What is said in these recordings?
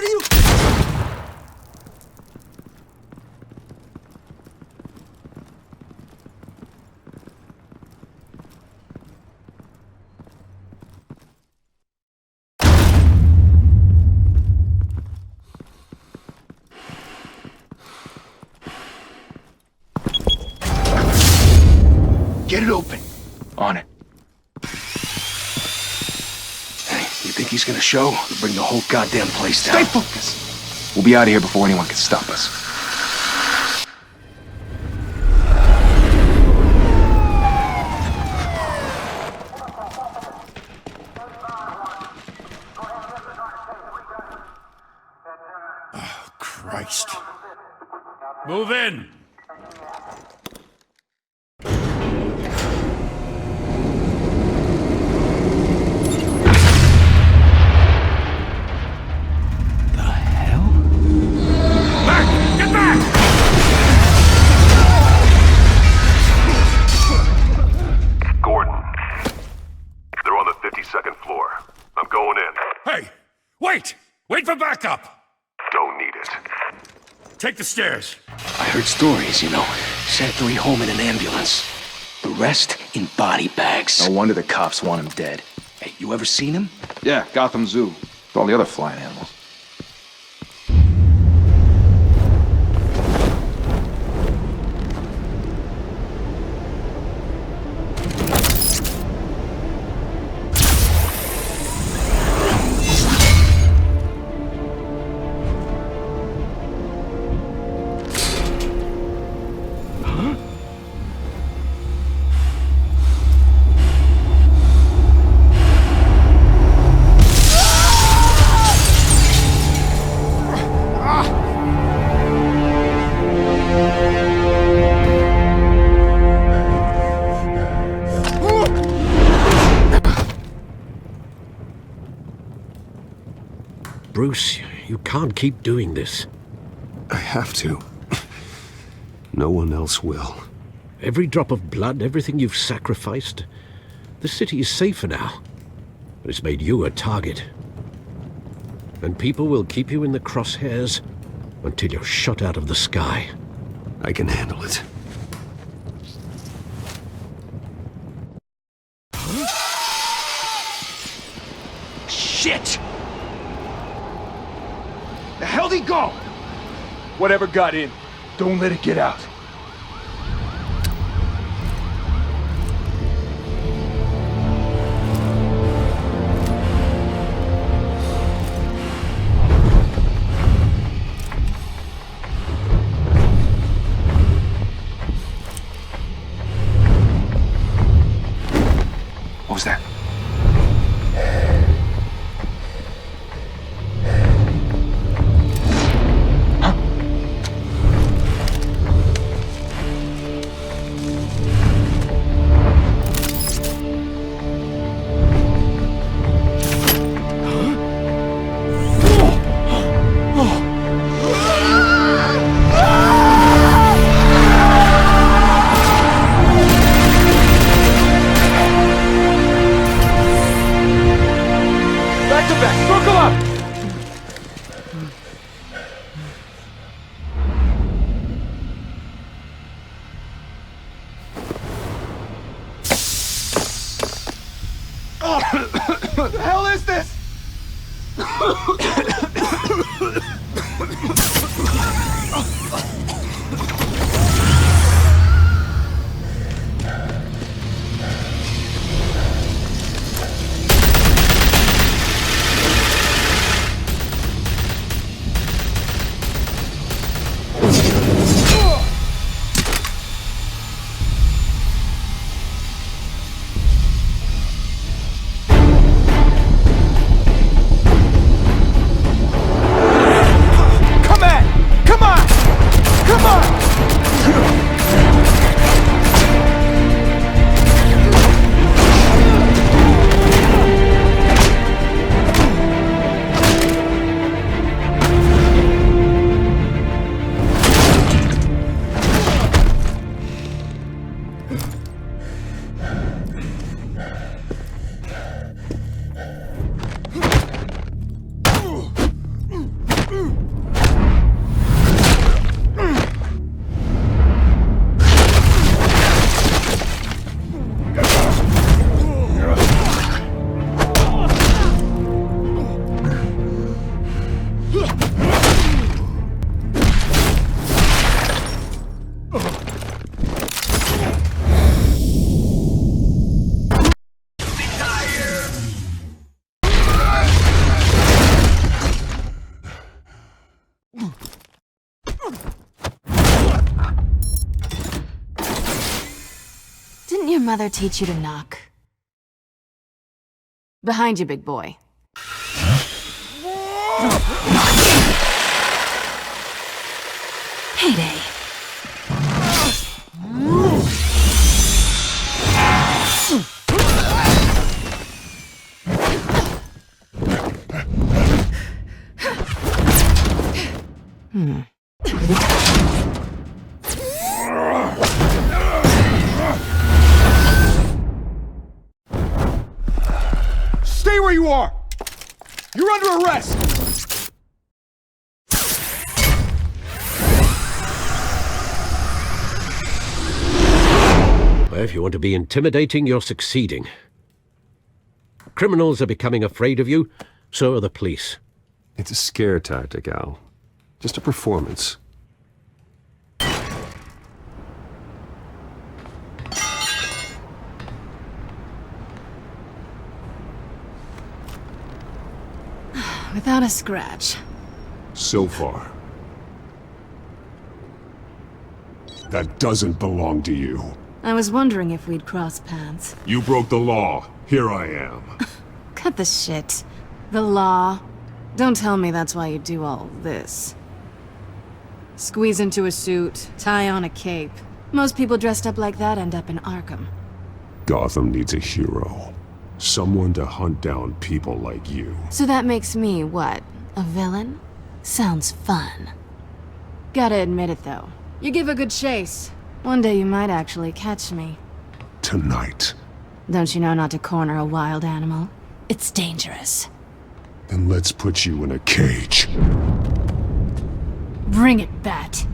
are you? Get it open. On it. Hey, you think he's gonna show? We'll bring the whole goddamn place down. Stay focused. We'll be out of here before anyone can stop us. Oh, Christ. Move in! Wait for backup! Don't need it. Take the stairs. I heard stories, you know. Sent 3 home in an ambulance. The rest in body bags. No wonder the cops want him dead. Hey, you ever seen him? Yeah, Gotham Zoo. With all the other flying animals. Bruce, you can't keep doing this. I have to. No one else will. Every drop of blood, everything you've sacrificed. The city is safer now. But it's made you a target. And people will keep you in the crosshairs until you're shot out of the sky. I can handle it. Shit! The hell'd he go? Whatever got in, Don't let it get out. what was that? mother teach you to knock? Behind you, big boy. Heyday. Stay where you are! You're under arrest! Well, if you want to be intimidating, you're succeeding. Criminals are becoming afraid of you, so are the police. It's a scare tactic, Al. Just a performance. Without a scratch. So far. That doesn't belong to you. I was wondering if we'd cross paths. You broke the law. Here I am. Cut the shit. The law. Don't tell me that's why you do all this. Squeeze into a suit, tie on a cape. Most people dressed up like that end up in Arkham. Gotham needs a hero. Someone to hunt down people like you. So that makes me, what, a villain? Sounds fun. Gotta admit it, though. You give a good chase. One day you might actually catch me. Tonight. Don't you know not to corner a wild animal? It's dangerous. Then let's put you in a cage. Bring it, Bat.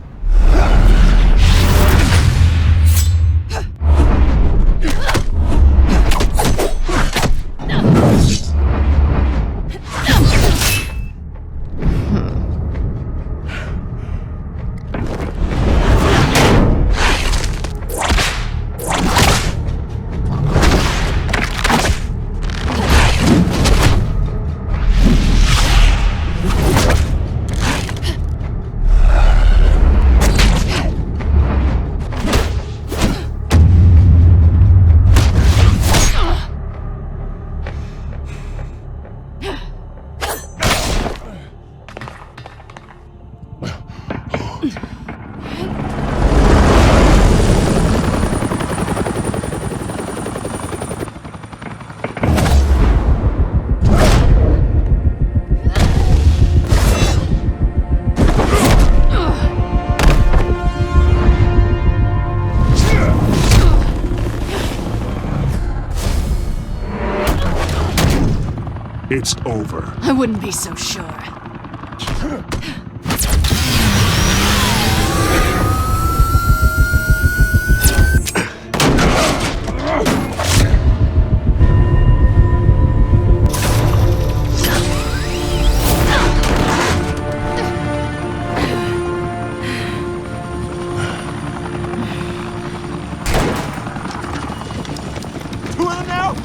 It's over. I wouldn't be so sure.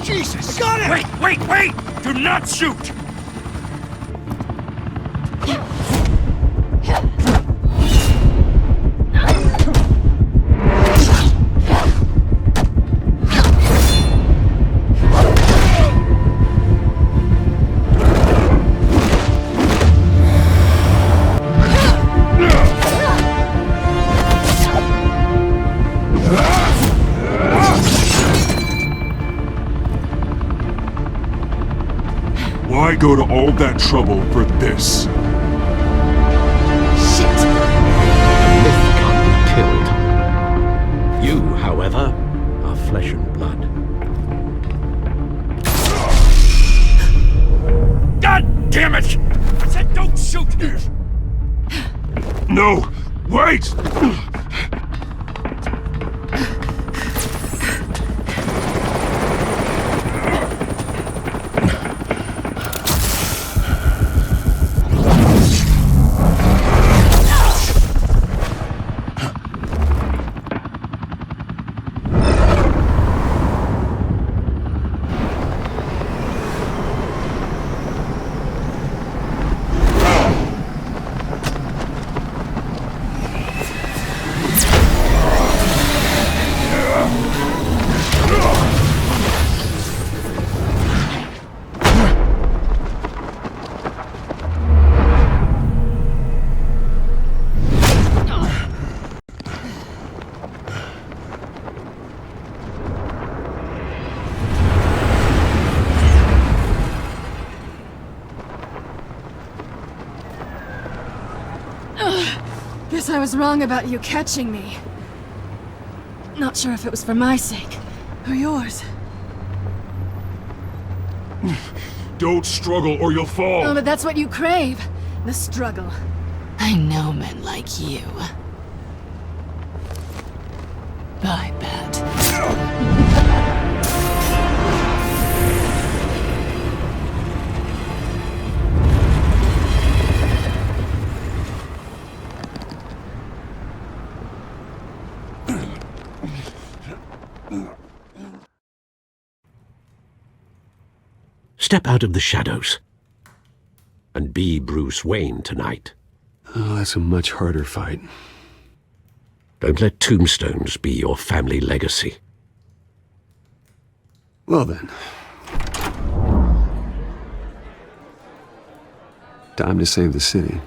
Jesus! Got him! Wait, wait, wait! Do not shoot! Why go to all that trouble for this? Shit! The myth can't be killed. You, however, are flesh and blood. God damn it! I said don't shoot! No! Wait! Guess I was wrong about you catching me. Not sure if it was for my sake, or yours. Don't struggle or you'll fall! Oh, but that's what you crave. The struggle. I know men like you. I bet. Step out of the shadows and be Bruce Wayne tonight. Oh, that's a much harder fight. Don't let tombstones be your family legacy. Well then. Time to save the city.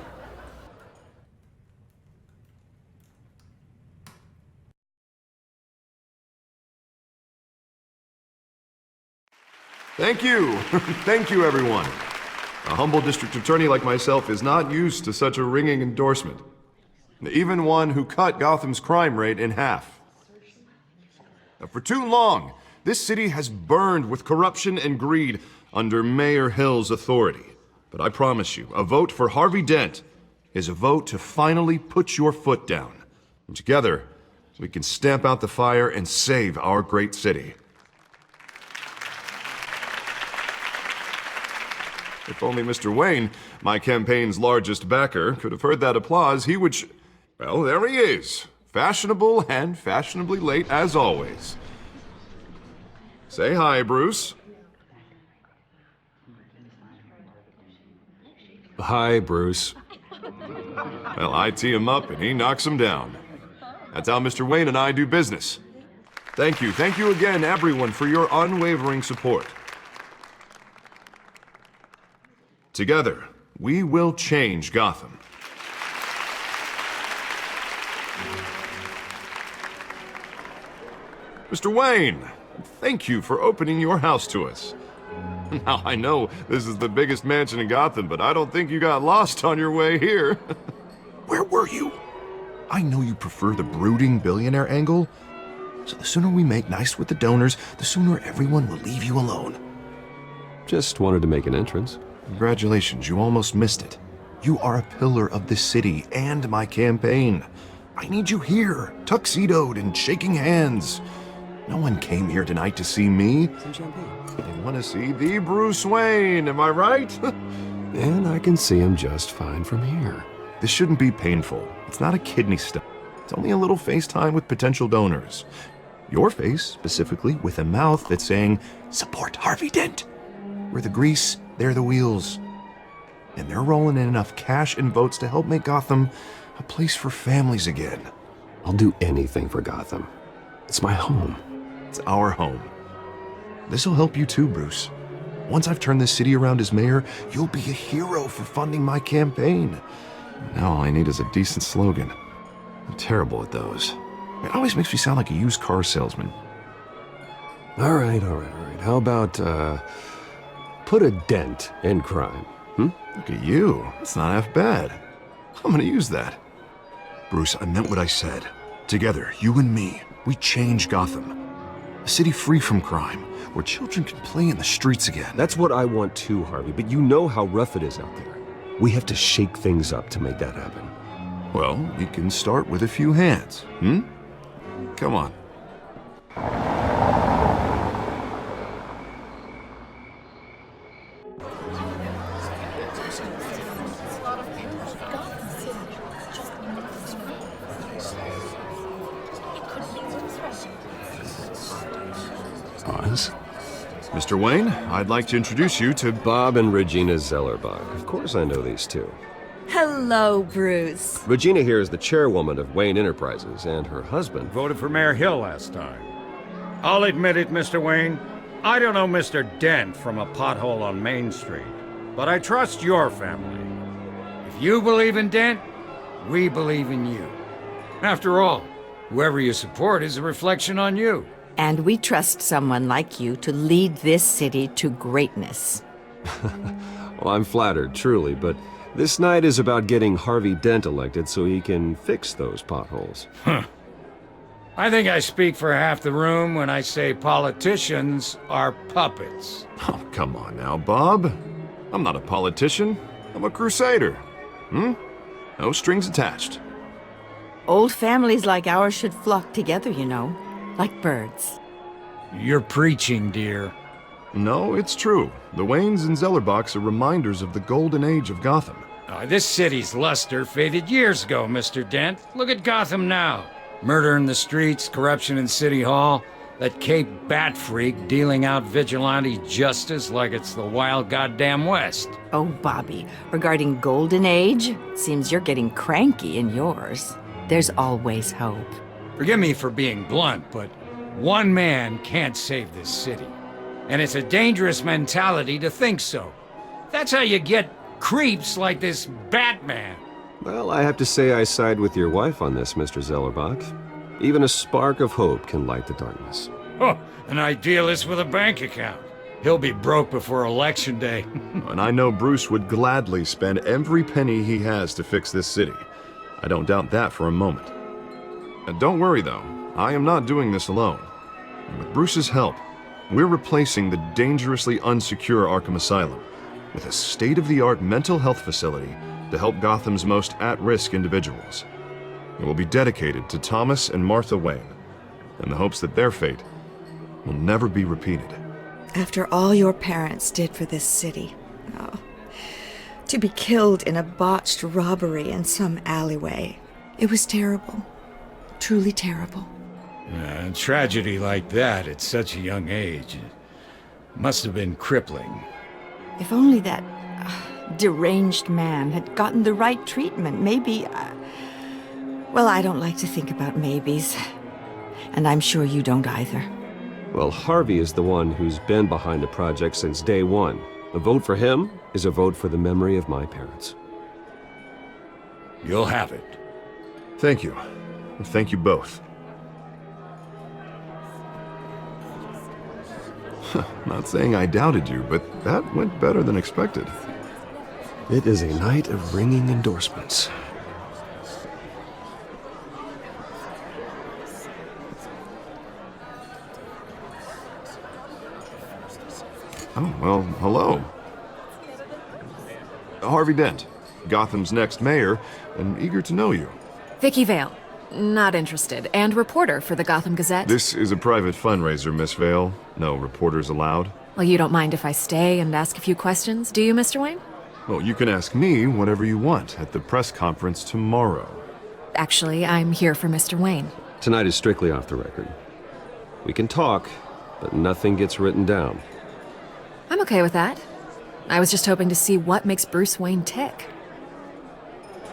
Thank you. Thank you, everyone. A humble district attorney like myself is not used to such a ringing endorsement. Even one who cut Gotham's crime rate in half. For too long, this city has burned with corruption and greed under Mayor Hill's authority. But I promise you, a vote for Harvey Dent is a vote to finally put your foot down. And together, we can stamp out the fire and save our great city. If only Mr. Wayne, my campaign's largest backer, could have heard that applause, he would well, there he is. Fashionable and fashionably late as always. Say hi, Bruce. Hi, Bruce. Well, I tee him up and he knocks him down. That's how Mr. Wayne and I do business. Thank you again, everyone, for your unwavering support. Together, we will change Gotham. Mr. Wayne, thank you for opening your house to us. Now, I know this is the biggest mansion in Gotham, but I don't think you got lost on your way here. Where were you? I know you prefer the brooding billionaire angle, so the sooner we make nice with the donors, the sooner everyone will leave you alone. Just wanted to make an entrance. Congratulations, you almost missed it. You are a pillar of this city and my campaign. I need you here, tuxedoed and shaking hands. No one came here tonight to see me. Some champagne. They want to see the Bruce Wayne, am I right? And I can see him just fine from here. This shouldn't be painful. It's not a kidney stone. It's only a little FaceTime with potential donors. Your face, specifically, with a mouth that's saying, support Harvey Dent. We're the grease, they're the wheels. And they're rolling in enough cash and votes to help make Gotham a place for families again. I'll do anything for Gotham. It's my home. It's our home. This'll help you too, Bruce. Once I've turned this city around as mayor, you'll be a hero for funding my campaign. Now all I need is a decent slogan. I'm terrible at those. It always makes me sound like a used car salesman. All right. How about, put a dent in crime, Look at you. That's not half bad. I'm gonna use that. Bruce, I meant what I said. Together, you and me, we change Gotham. A city free from crime, where children can play in the streets again. That's what I want too, Harvey, but you know how rough it is out there. We have to shake things up to make that happen. Well, we can start with a few hands, Come on. Oz? Mr. Wayne, I'd like to introduce you to Bob and Regina Zellerbach. Of course I know these two. Hello, Bruce. Regina here is the chairwoman of Wayne Enterprises, and her husband... Voted for Mayor Hill last time. I'll admit it, Mr. Wayne. I don't know Mr. Dent from a pothole on Main Street, but I trust your family. If you believe in Dent, we believe in you. After all, whoever you support is a reflection on you. And we trust someone like you to lead this city to greatness. Well, I'm flattered, truly, but This night is about getting Harvey Dent elected so he can fix those potholes. I think I speak for half the room when I say politicians are puppets. Oh, come on now, Bob. I'm not a politician. I'm a crusader. No strings attached. Old families like ours should flock together, you know, like birds. You're preaching, dear. No, it's true. The Waynes and Zellerbachs are reminders of the golden age of Gotham. This city's luster faded years ago, Mr. Dent. Look at Gotham now. Murder in the streets, corruption in City Hall, that Cape Bat freak dealing out vigilante justice like it's the wild goddamn West. Oh, Bobby, regarding Golden Age, seems you're getting cranky in yours. There's always hope. Forgive me for being blunt, but one man can't save this city. And it's a dangerous mentality to think so. That's how you get creeps like this Batman. Well, I have to say I side with your wife on this, Mr. Zellerbach. Even a spark of hope can light the darkness. Oh, an idealist with a bank account. He'll be broke before Election Day. And I know Bruce would gladly spend every penny he has to fix this city. I don't doubt that for a moment. And don't worry, though. I am not doing this alone. And with Bruce's help, we're replacing the dangerously unsecure Arkham Asylum with a state-of-the-art mental health facility to help Gotham's most at-risk individuals. It will be dedicated to Thomas and Martha Wayne, in the hopes that their fate will never be repeated. After all your parents did for this city, to be killed in a botched robbery in some alleyway, it was terrible. Truly terrible. A tragedy like that at such a young age must have been crippling. If only that deranged man had gotten the right treatment, maybe... Well, I don't like to think about maybes. And I'm sure you don't either. Well, Harvey is the one who's been behind the project since day one. A vote for him is a vote for the memory of my parents. You'll have it. Thank you. Thank you both. Not saying I doubted you, but that went better than expected. It is a night of ringing endorsements. Oh, well, hello. Harvey Dent, Gotham's next mayor, and eager to know you. Vicky Vale. Not interested. And reporter for the Gotham Gazette. This is a private fundraiser, Miss Vale. No reporters allowed. Well, you don't mind if I stay and ask a few questions, do you, Mr. Wayne? Well, you can ask me whatever you want at the press conference tomorrow. Actually, I'm here for Mr. Wayne. Tonight is strictly off the record. We can talk, but nothing gets written down. I'm okay with that. I was just hoping to see what makes Bruce Wayne tick.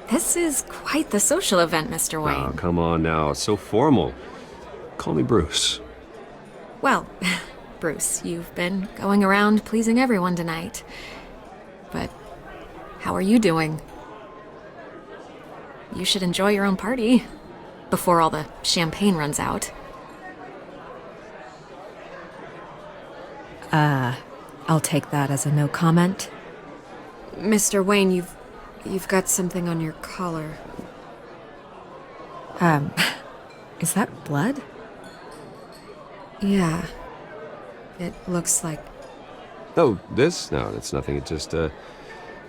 This is quite the social event, Mr. Wayne. Oh, come on now. It's so formal. Call me Bruce. Well, Bruce, you've been going around pleasing everyone tonight. But how are you doing? You should enjoy your own party before all the champagne runs out. I'll take that as a no comment. Mr. Wayne, you've got something on your collar. Is that blood? Yeah. It looks like... Oh, this? No, it's nothing. It just,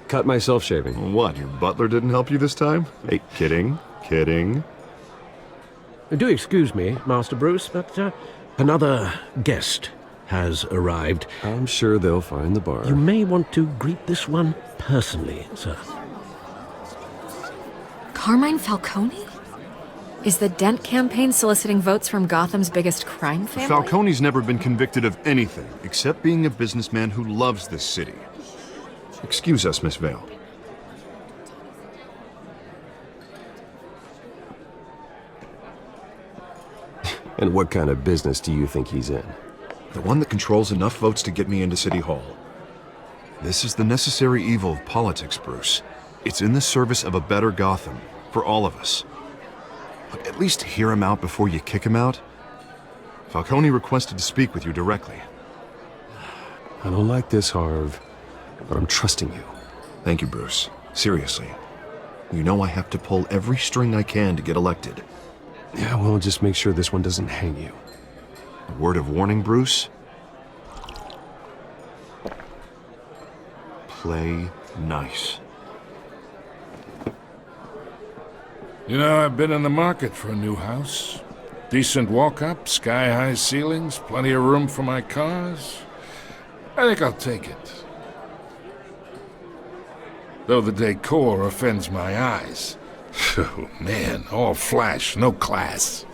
cut myself shaving. What, your butler didn't help you this time? Hey, kidding. Do excuse me, Master Bruce, but another guest has arrived. I'm sure they'll find the bar. You may want to greet this one personally, sir. Carmine Falcone? Is the Dent campaign soliciting votes from Gotham's biggest crime family? Falcone's never been convicted of anything except being a businessman who loves this city. Excuse us, Miss Vale. And what kind of business do you think he's in? The one that controls enough votes to get me into City Hall. This is the necessary evil of politics, Bruce. It's in the service of a better Gotham, for all of us. Look, at least hear him out before you kick him out. Falcone requested to speak with you directly. I don't like this, Harv, but I'm trusting you. Thank you, Bruce. Seriously. You know I have to pull every string I can to get elected. Yeah, well, just make sure this one doesn't hang you. A word of warning, Bruce? Play nice. You know, I've been in the market for a new house. Decent walk-up, sky-high ceilings, plenty of room for my cars. I think I'll take it. Though the decor offends my eyes. Oh, man, all flash, no class.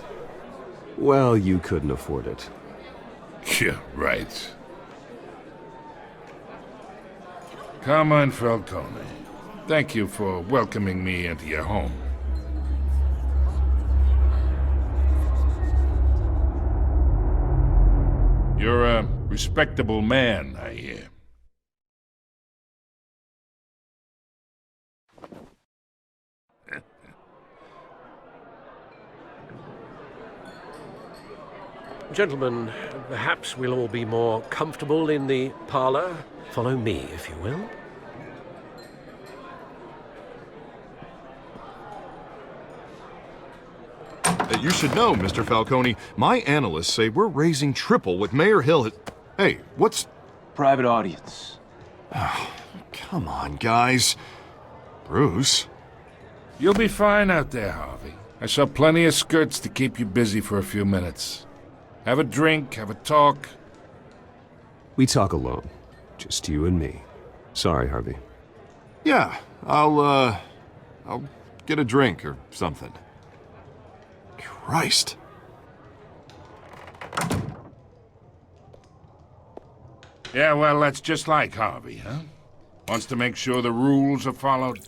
Well, you couldn't afford it. Yeah, right. Carmine Falcone, thank you for welcoming me into your home. You're a respectable man, I hear. Gentlemen, perhaps we'll all be more comfortable in the parlor. Follow me, if you will. You should know, Mr. Falcone, my analysts say we're raising triple what Mayor Hill has... Hey, what's... Private audience. Oh, come on, guys. Bruce? You'll be fine out there, Harvey. I saw plenty of skirts to keep you busy for a few minutes. Have a drink, have a talk. We talk alone. Just you and me. Sorry, Harvey. Yeah, I'll get a drink or something. Christ. Yeah, well, that's just like Harvey, huh? Wants to make sure the rules are followed.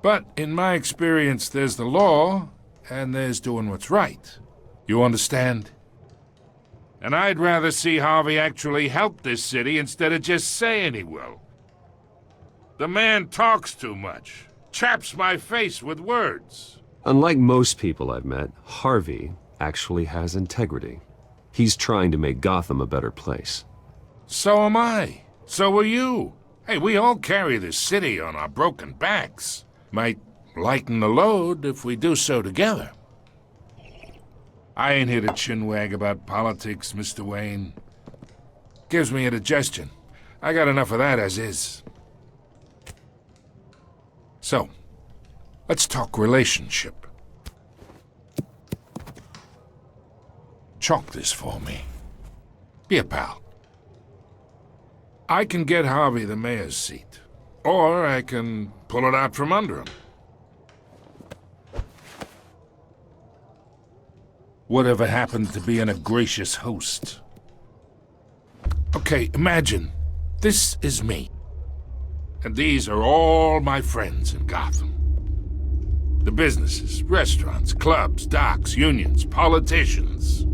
But in my experience, there's the law, and there's doing what's right. You understand? And I'd rather see Harvey actually help this city instead of just saying he will. The man talks too much. Chaps my face with words. Unlike most people I've met, Harvey actually has integrity. He's trying to make Gotham a better place. So am I. So are you. Hey, we all carry this city on our broken backs. Might lighten the load if we do so together. I ain't here to chinwag about politics, Mr. Wayne. Gives me indigestion. I got enough of that as is. So, let's talk relationship. Chalk this for me. Be a pal. I can get Harvey the mayor's seat, or I can pull it out from under him. Whatever happened to being a gracious host? Okay, imagine, this is me. And these are all my friends in Gotham. The businesses, restaurants, clubs, docks, unions, politicians.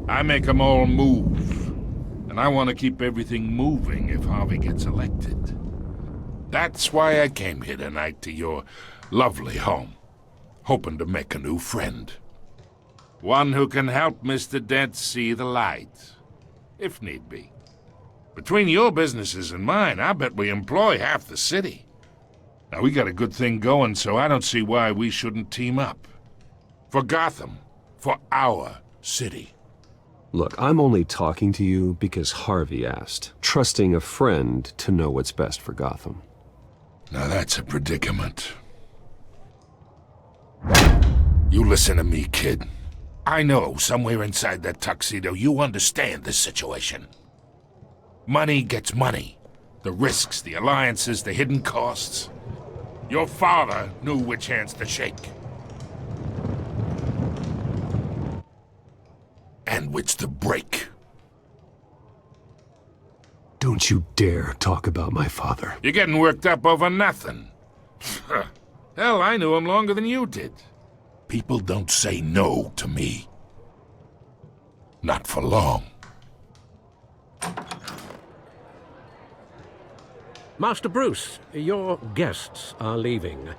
I make them all move. And I want to keep everything moving if Harvey gets elected. That's why I came here tonight to your lovely home, hoping to make a new friend. One who can help Mr. Dent see the light, if need be. Between your businesses and mine, I bet we employ half the city. Now, we got a good thing going, so I don't see why we shouldn't team up. For Gotham, for our city. Look, I'm only talking to you because Harvey asked, trusting a friend to know what's best for Gotham. Now that's a predicament. You listen to me, kid. I know somewhere inside that tuxedo you understand this situation. Money gets money. The risks, the alliances, the hidden costs. Your father knew which hands to shake. And which to break. Don't you dare talk about my father. You're getting worked up over nothing. Hell, I knew him longer than you did. People don't say no to me. Not for long. Master Bruce, your guests are leaving.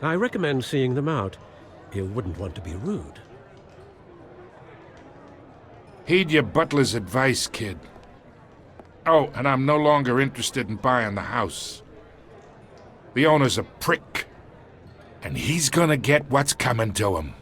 I recommend seeing them out. You wouldn't want to be rude. Heed your butler's advice, kid. Oh, and I'm no longer interested in buying the house. The owner's a prick, and he's gonna get what's coming to him.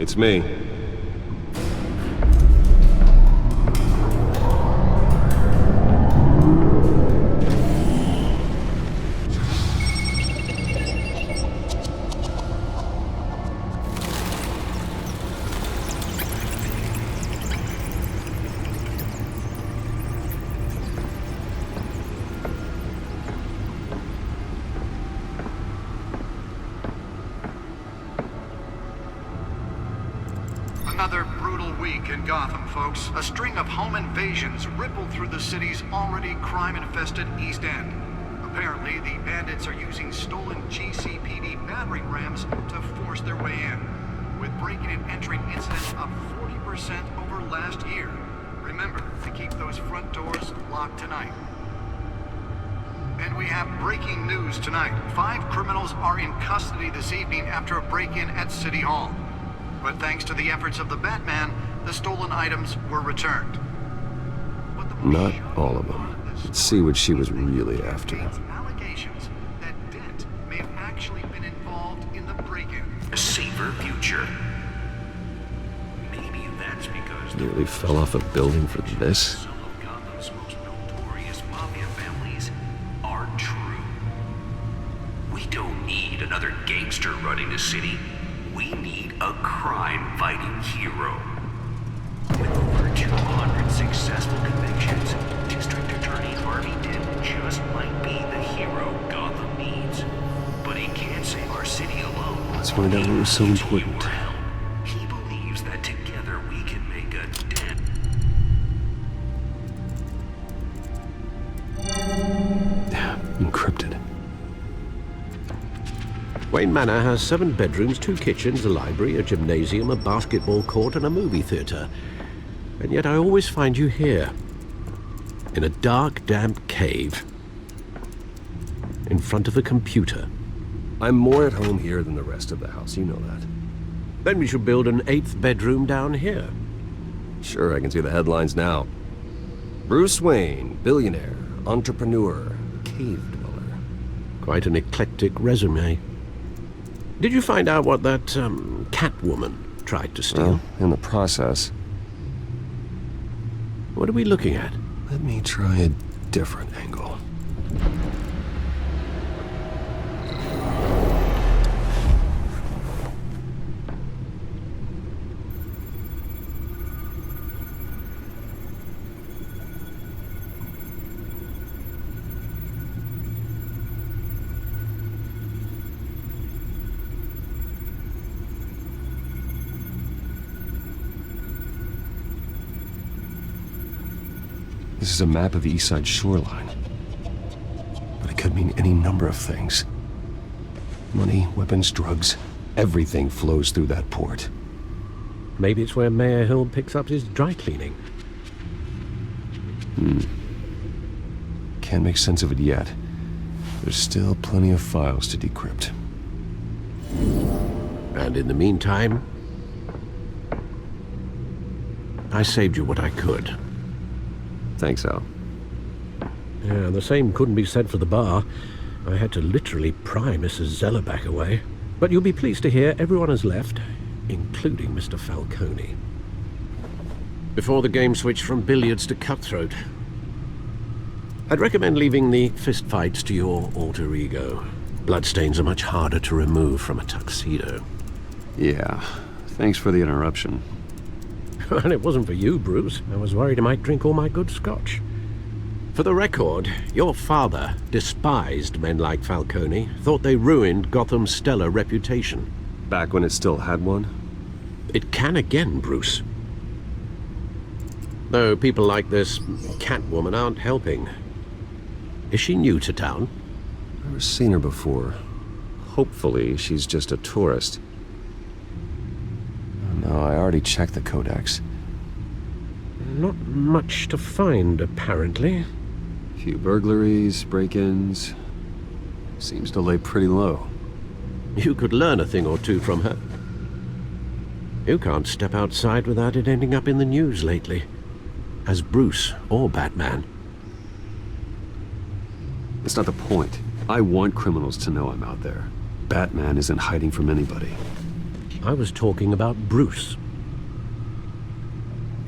It's me. Another brutal week in Gotham, folks. A string of home invasions rippled through the city's already crime-infested East End. Apparently, the bandits are using stolen GCPD battering rams to force their way in, with breaking and entering incidents up 40% over last year. Remember to keep those front doors locked tonight. And we have breaking news tonight. 5 criminals are in custody this evening after a break-in at City Hall. But thanks to the efforts of the Batman, the stolen items were returned. Not all of them. Let's see what she was really after. Allegations that Dent may have actually been involved in the break-in. A safer future. Maybe that's because Nearly fell off a building for this. some of Gotham's most notorious mafia families are true. We don't need another gangster running the city. We need a crime-fighting hero. With over 200 successful convictions, District Attorney Harvey Dent just might be the hero Gotham needs. But he can't save our city alone. Let's find out what was so important. He believes that together we can make a dent. Encrypted. Wayne Manor has 7 bedrooms, 2 kitchens, a library, a gymnasium, a basketball court, and a movie theater. And yet I always find you here. In a dark, damp cave. In front of a computer. I'm more at home here than the rest of the house, you know that. Then we should build an 8th bedroom down here. Sure, I can see the headlines now. Bruce Wayne, billionaire, entrepreneur, cave dweller. Quite an eclectic resume. Did you find out what that, Catwoman tried to steal? Well, in the process. What are we looking at? Let me try a different angle. This is a map of the East Side shoreline. But it could mean any number of things. Money, weapons, drugs, everything flows through that port. Maybe it's where Mayor Hill picks up his dry cleaning. Can't make sense of it yet. There's still plenty of files to decrypt. And in the meantime, I saved you what I could. Thanks, Al. Yeah, the same couldn't be said for the bar. I had to literally pry Mrs. Zellerback away. But you'll be pleased to hear everyone has left, including Mr. Falcone. Before the game switched from billiards to cutthroat. I'd recommend leaving the fistfights to your alter ego. Bloodstains are much harder to remove from a tuxedo. Yeah, thanks for the interruption. And it wasn't for you, Bruce. I was worried I might drink all my good scotch. For the record, your father despised men like Falcone, thought they ruined Gotham's stellar reputation. Back when it still had one? It can again, Bruce. Though people like this Catwoman aren't helping. Is she new to town? Never seen her before. Hopefully, she's just a tourist. No, I already checked the codex. Not much to find, apparently. Few burglaries, break-ins. Seems to lay pretty low. You could learn a thing or two from her. You can't step outside without it ending up in the news lately. As Bruce or Batman. That's not the point. I want criminals to know I'm out there. Batman isn't hiding from anybody. I was talking about Bruce.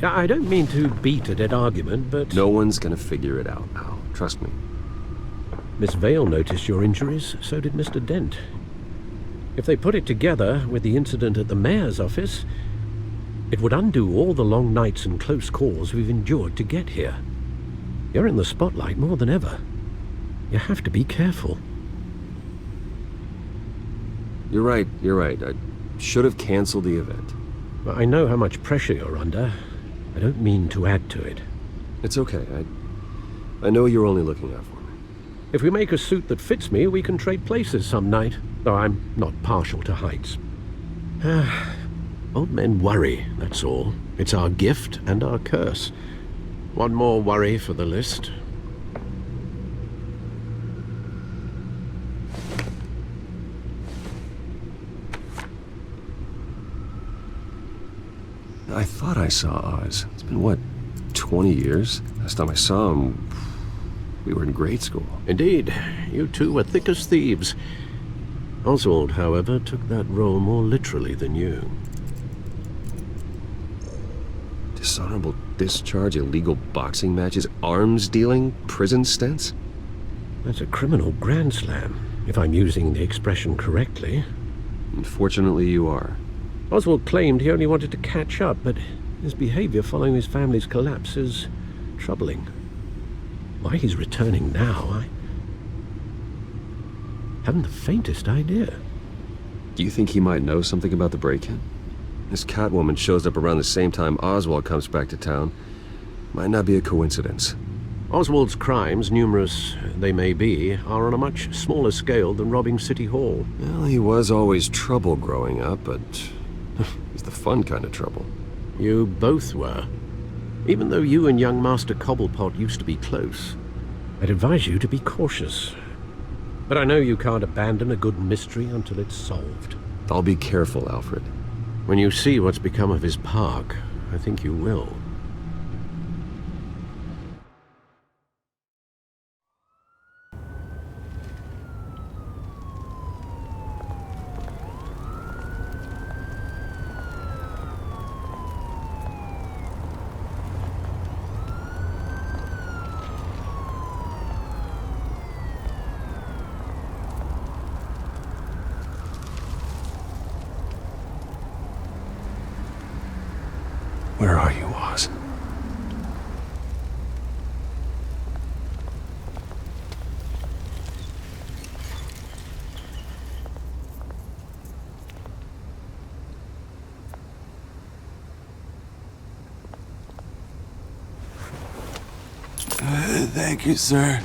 I don't mean to beat a dead argument, but... No one's gonna figure it out now. Trust me. Miss Vale noticed your injuries, so did Mr. Dent. If they put it together with the incident at the mayor's office, it would undo all the long nights and close calls we've endured to get here. You're in the spotlight more than ever. You have to be careful. You're right. I should have canceled the event. I know how much pressure you're under. I don't mean to add to it. It's okay. I know you're only looking out for me. If we make a suit that fits me, we can trade places some night. Though I'm not partial to heights. Old men worry, that's all. It's our gift and our curse. One more worry for the list. I thought I saw Oz. It's been, what, 20 years? Last time I saw him, we were in grade school. Indeed. You two were thick as thieves. Oswald, however, took that role more literally than you. Dishonorable discharge, illegal boxing matches, arms dealing, prison stints? That's a criminal grand slam, if I'm using the expression correctly. Unfortunately, you are. Oswald claimed he only wanted to catch up, but his behavior following his family's collapse is troubling. Why he's returning now, I haven't the faintest idea. Do you think he might know something about the break-in? This Catwoman shows up around the same time Oswald comes back to town. Might not be a coincidence. Oswald's crimes, numerous they may be, are on a much smaller scale than robbing City Hall. Well, he was always trouble growing up, but he's the fun kind of trouble. You both were. Even though you and young Master Cobblepot used to be close, I'd advise you to be cautious. But I know you can't abandon a good mystery until it's solved. I'll be careful, Alfred. When you see what's become of his park, I think you will. Where are you, Oz? Thank you, sir.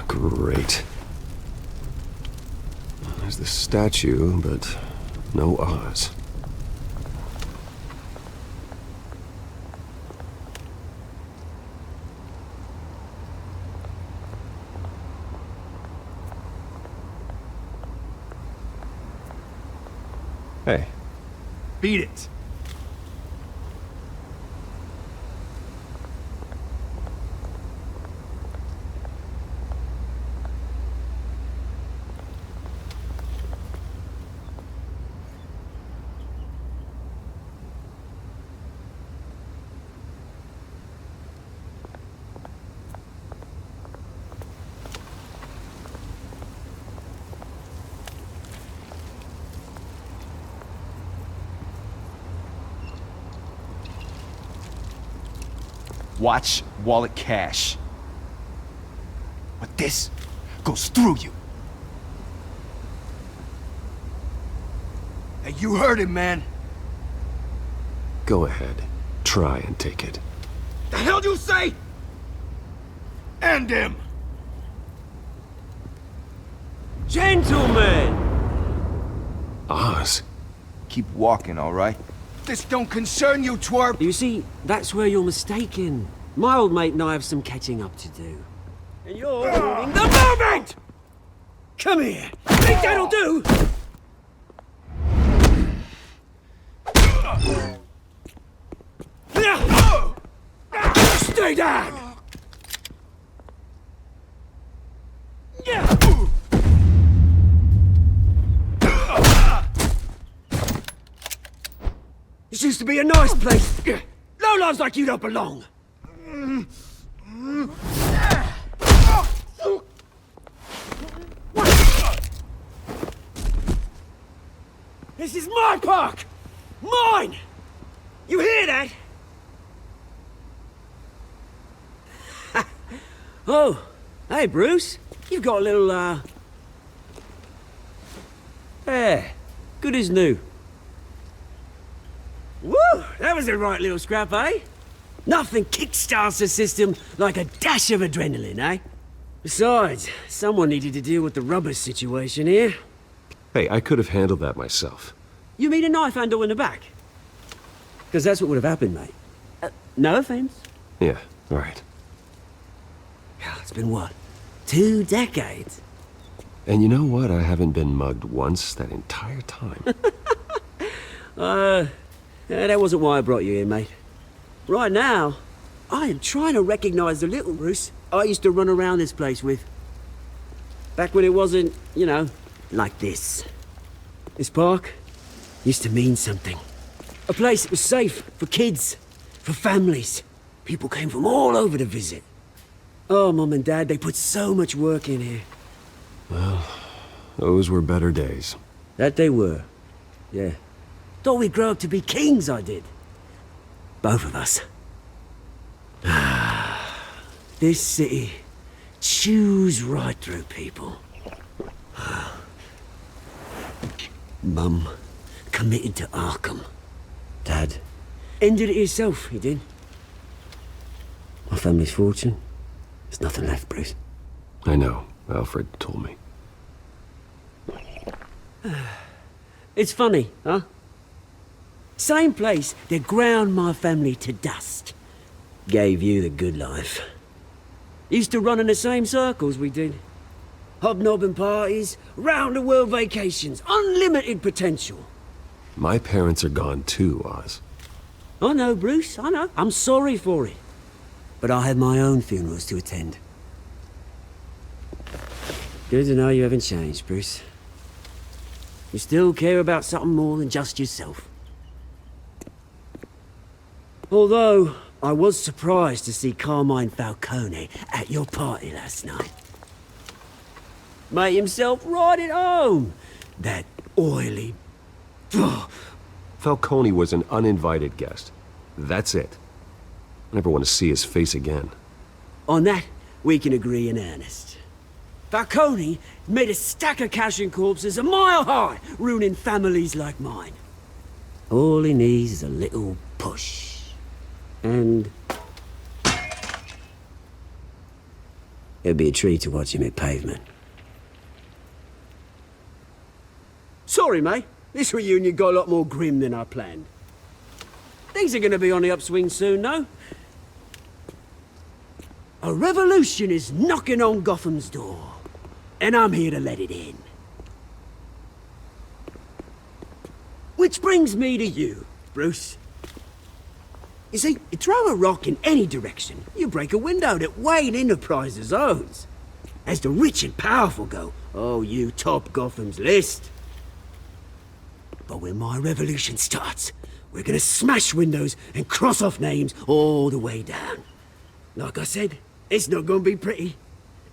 Great. There's the statue, but no Oz. Hey. Beat it. Watch, wallet, cash. But this goes through you. Hey, you heard him, man. Go ahead. Try and take it. The hell do you say? End him! Gentlemen! Oz. Keep walking, all right? This don't concern you, twerp! You see, that's where you're mistaken. My old mate and I have some catching up to do. And you're ruining the moment! Come here! Think that'll do? Stay down! This used to be a nice place. Lowlifes like you don't belong. This is my park! Mine! You hear that? Oh, hey Bruce. You've got a little, Yeah, good as new. Woo! That was a right little scrap, eh? Nothing kickstarts the system like a dash of adrenaline, eh? Besides, someone needed to deal with the rubber situation here. Hey, I could have handled that myself. You mean a knife handle in the back? Because that's what would have happened, mate. No offense. Yeah, all right. It's been what? 2 decades? And you know what? I haven't been mugged once that entire time. That wasn't why I brought you here, mate. Right now, I am trying to recognize the little Bruce I used to run around this place with. Back when it wasn't, you know, like this. This park used to mean something. A place that was safe for kids, for families. People came from all over to visit. Oh, Mum and Dad, they put so much work in here. Well, those were better days. That they were. Yeah. Thought we'd grow up to be kings, I did. Both of us. This city chews right through people. Mum committed to Arkham. Dad ended it himself, he did. My family's fortune. There's nothing left, Bruce. I know. Alfred told me. It's funny, huh? Same place that ground my family to dust. Gave you the good life. Used to run in the same circles we did. Hobnobbing parties, round-the-world vacations, unlimited potential. My parents are gone too, Oz. I know, Bruce, I know. I'm sorry for it. But I have my own funerals to attend. Good to know you haven't changed, Bruce. You still care about something more than just yourself. Although, I was surprised to see Carmine Falcone at your party last night. Made himself right at home. That oily... Falcone was an uninvited guest. That's it. I never want to see his face again. On that, we can agree in earnest. Falcone made a stack of cash and corpses a mile high, ruining families like mine. All he needs is a little push. And... it'd be a treat to watch him hit pavement. Sorry, mate. This reunion got a lot more grim than I planned. Things are gonna be on the upswing soon, though. A revolution is knocking on Gotham's door. And I'm here to let it in. Which brings me to you, Bruce. You see, you throw a rock in any direction, you break a window that Wayne Enterprises owns. As the rich and powerful go, oh, you top Gotham's list. But when my revolution starts, we're gonna smash windows and cross off names all the way down. Like I said, it's not gonna be pretty.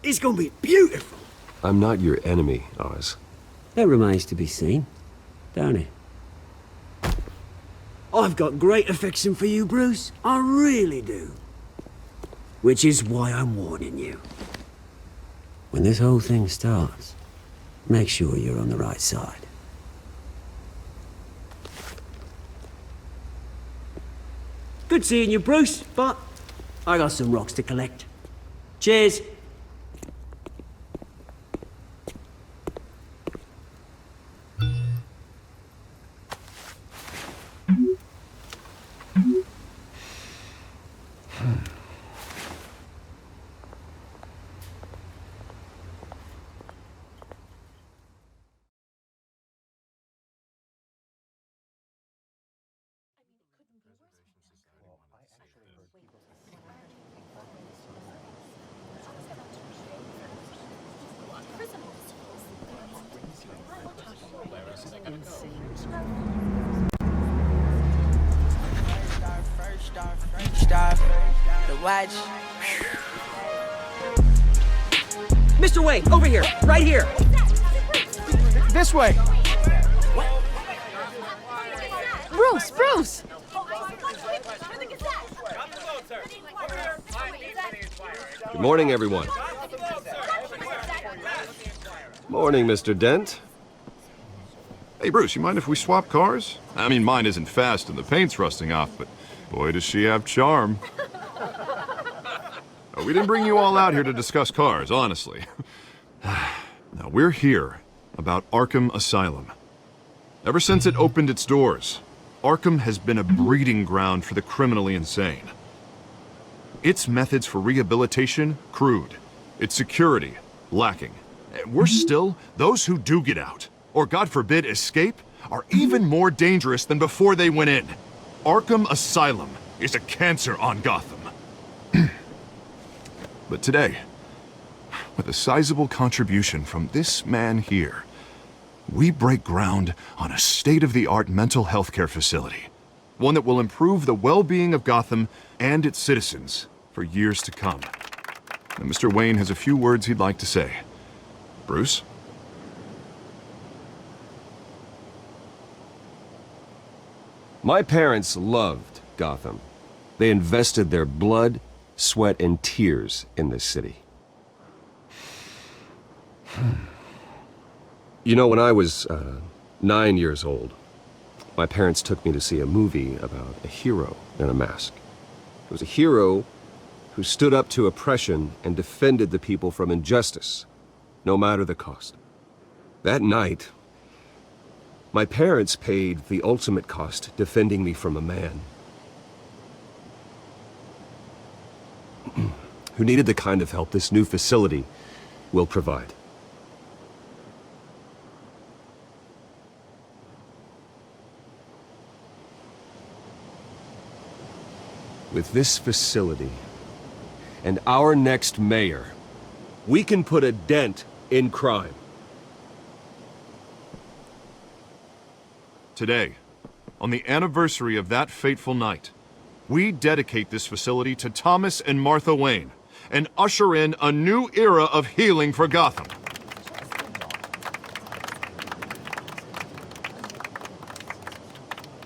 It's gonna be beautiful. I'm not your enemy, Oz. That remains to be seen, don't it? I've got great affection for you, Bruce. I really do. Which is why I'm warning you. When this whole thing starts, make sure you're on the right side. Good seeing you, Bruce, but I got some rocks to collect. Cheers. Mr. Wayne, over here, right here. This way. Bruce! Good morning, everyone. Morning, Mr. Dent. Hey, Bruce, you mind if we swap cars? I mean, mine isn't fast and the paint's rusting off, but boy, does she have charm. We didn't bring you all out here to discuss cars, honestly. Now, we're here about Arkham Asylum. Ever since it opened its doors, Arkham has been a breeding ground for the criminally insane. Its methods for rehabilitation, crude. Its security, lacking. Worse still, those who do get out, or God forbid escape, are even more dangerous than before they went in. Arkham Asylum is a cancer on Gotham. But today, with a sizable contribution from this man here, we break ground on a state-of-the-art mental health care facility. One that will improve the well-being of Gotham and its citizens for years to come. And Mr. Wayne has a few words he'd like to say. Bruce? My parents loved Gotham. They invested their blood, sweat, and tears in this city. You know, when I was 9 years old, my parents took me to see a movie about a hero in a mask. It was a hero who stood up to oppression and defended the people from injustice, no matter the cost. That night, my parents paid the ultimate cost defending me from a man who needed the kind of help this new facility will provide. With this facility and our next mayor, we can put a dent in crime. Today, on the anniversary of that fateful night, we dedicate this facility to Thomas and Martha Wayne and usher in a new era of healing for Gotham.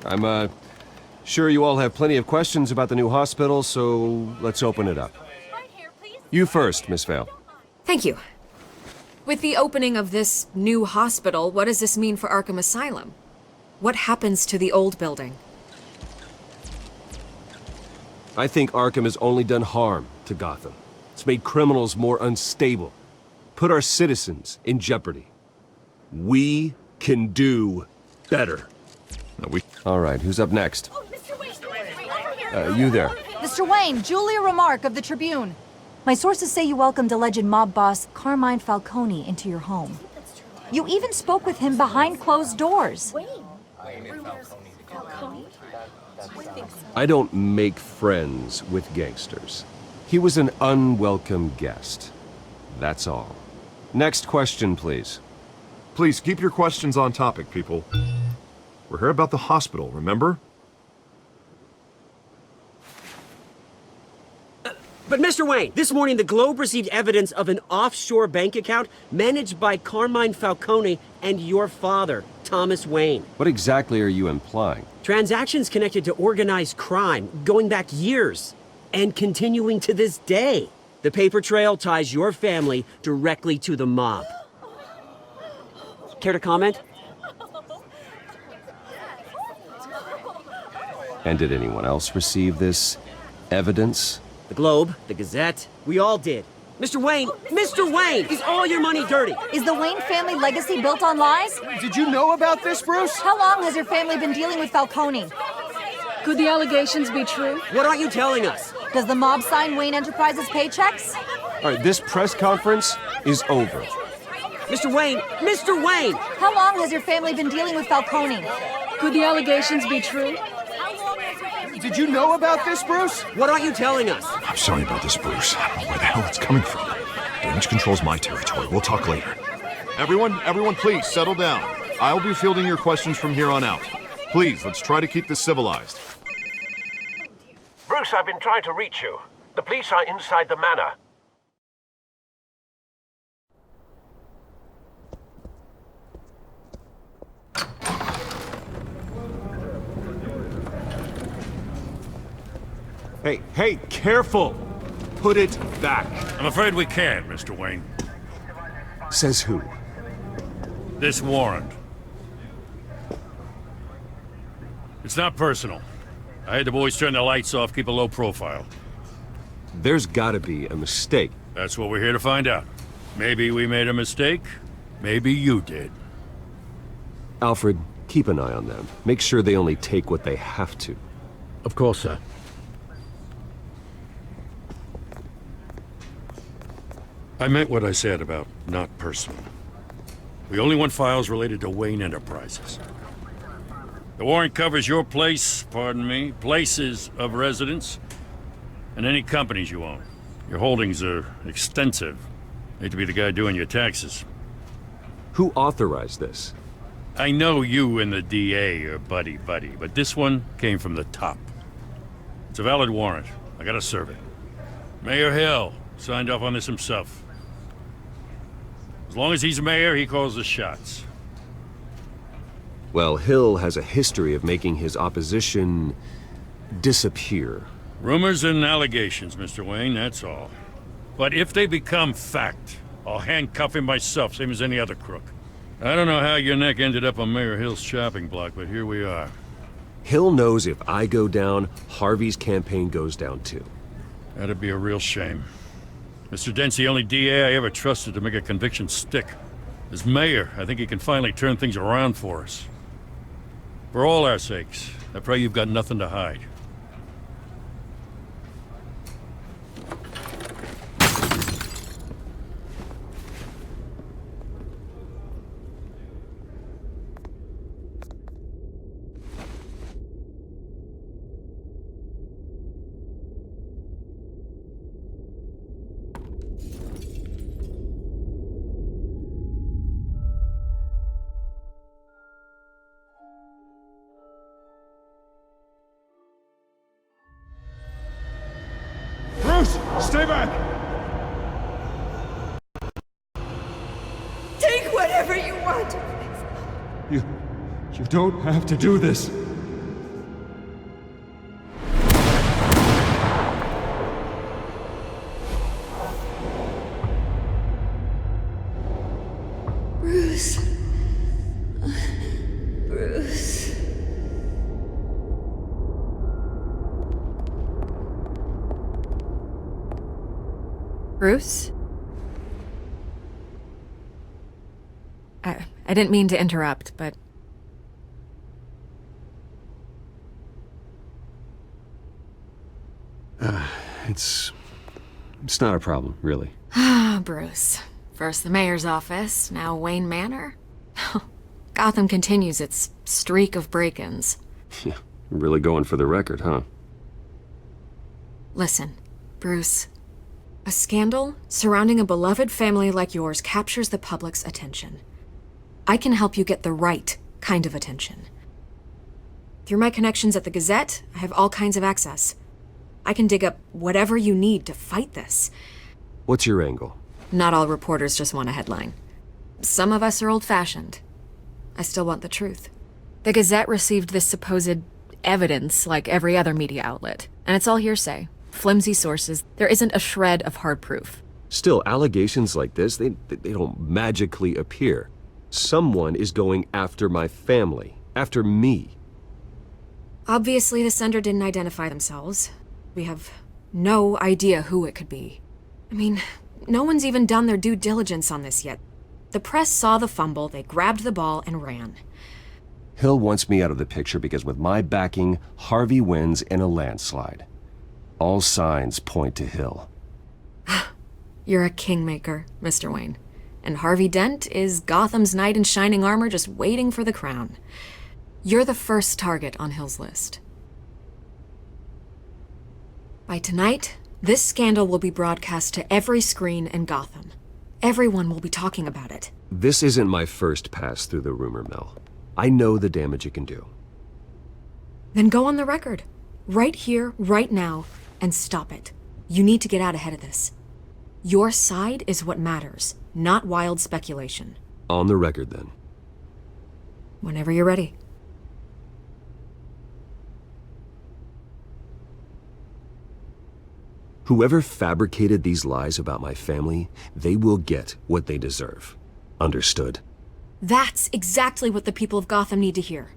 I'm sure you all have plenty of questions about the new hospital, so let's open it up. You first, Miss Vale. Thank you. With the opening of this new hospital, what does this mean for Arkham Asylum? What happens to the old building? I think Arkham has only done harm to Gotham. It's made criminals more unstable, put our citizens in jeopardy. We can do better. All right, who's up next? You there. Mr. Wayne, Julia Remark of the Tribune. My sources say you welcomed alleged mob boss Carmine Falcone into your home. You even spoke with him behind closed doors. I don't make friends with gangsters. He was an unwelcome guest. That's all. Next question, please. Please keep your questions on topic, people. We're here about the hospital, remember? But Mr. Wayne, this morning the Globe received evidence of an offshore bank account managed by Carmine Falcone and your father, Thomas Wayne. What exactly are you implying? Transactions connected to organized crime, going back years. and continuing to this day. The paper trail ties your family directly to the mob. Care to comment? And did anyone else receive this evidence? The Globe, the Gazette, we all did. Mr. Wayne, is all your money dirty? Is the Wayne family legacy built on lies? Did you know about this, Bruce? How long has your family been dealing with Falcone? Could the allegations be true? What aren't you telling us? Does the mob sign Wayne Enterprises paychecks? All right, this press conference is over. Mr. Wayne! How long has your family been dealing with Falcone? Could the allegations be true? Did you know about this, Bruce? What aren't you telling us? I'm sorry about this, Bruce. I don't know where the hell it's coming from. Damage control's my territory. We'll talk later. Everyone, please settle down. I'll be fielding your questions from here on out. Please, let's try to keep this civilized. Bruce, I've been trying to reach you. The police are inside the manor. Hey, careful! Put it back. I'm afraid we can't, Mr. Wayne. Says who? This warrant. It's not personal. I had the boys turn the lights off, keep a low profile. There's gotta be a mistake. That's what we're here to find out. Maybe we made a mistake. Maybe you did. Alfred, keep an eye on them. Make sure they only take what they have to. Of course, sir. I meant what I said about not personal. We only want files related to Wayne Enterprises. The warrant covers your places of residence, and any companies you own. Your holdings are extensive. Hate to be the guy doing your taxes. Who authorized this? I know you and the DA are buddy-buddy, but this one came from the top. It's a valid warrant. I gotta serve it. Mayor Hill signed off on this himself. As long as he's mayor, he calls the shots. Well, Hill has a history of making his opposition disappear. Rumors and allegations, Mr. Wayne, that's all. But if they become fact, I'll handcuff him myself, same as any other crook. I don't know how your neck ended up on Mayor Hill's chopping block, but here we are. Hill knows if I go down, Harvey's campaign goes down too. That'd be a real shame. Mr. Dent's the only DA I ever trusted to make a conviction stick. As mayor, I think he can finally turn things around for us. For all our sakes, I pray you've got nothing to hide. Stay back! Take whatever you want! You don't have to do this. Bruce. Bruce. Bruce? I didn't mean to interrupt, but... It's not a problem, really. Ah, Bruce. First the mayor's office, now Wayne Manor. Gotham continues its streak of break-ins. Yeah, really going for the record, huh? Listen, Bruce. A scandal surrounding a beloved family like yours captures the public's attention. I can help you get the right kind of attention. Through my connections at the Gazette, I have all kinds of access. I can dig up whatever you need to fight this. What's your angle? Not all reporters just want a headline. Some of us are old-fashioned. I still want the truth. The Gazette received this supposed evidence like every other media outlet, and it's all hearsay. flimsy sources, there isn't a shred of hard proof. Still, allegations like this, they don't magically appear. Someone is going after my family, after me. Obviously, the sender didn't identify themselves. We have no idea who it could be. I mean, no one's even done their due diligence on this yet. The press saw the fumble, they grabbed the ball and ran. Hill wants me out of the picture because with my backing, Harvey wins in a landslide. All signs point to Hill. You're a kingmaker, Mr. Wayne. And Harvey Dent is Gotham's knight in shining armor just waiting for the crown. You're the first target on Hill's list. By tonight, this scandal will be broadcast to every screen in Gotham. Everyone will be talking about it. This isn't my first pass through the rumor mill. I know the damage it can do. Then go on the record. Right here, right now, and stop it. You need to get out ahead of this. Your side is what matters, not wild speculation. On the record, then. Whenever you're ready. Whoever fabricated these lies about my family, they will get what they deserve. Understood? That's exactly what the people of Gotham need to hear.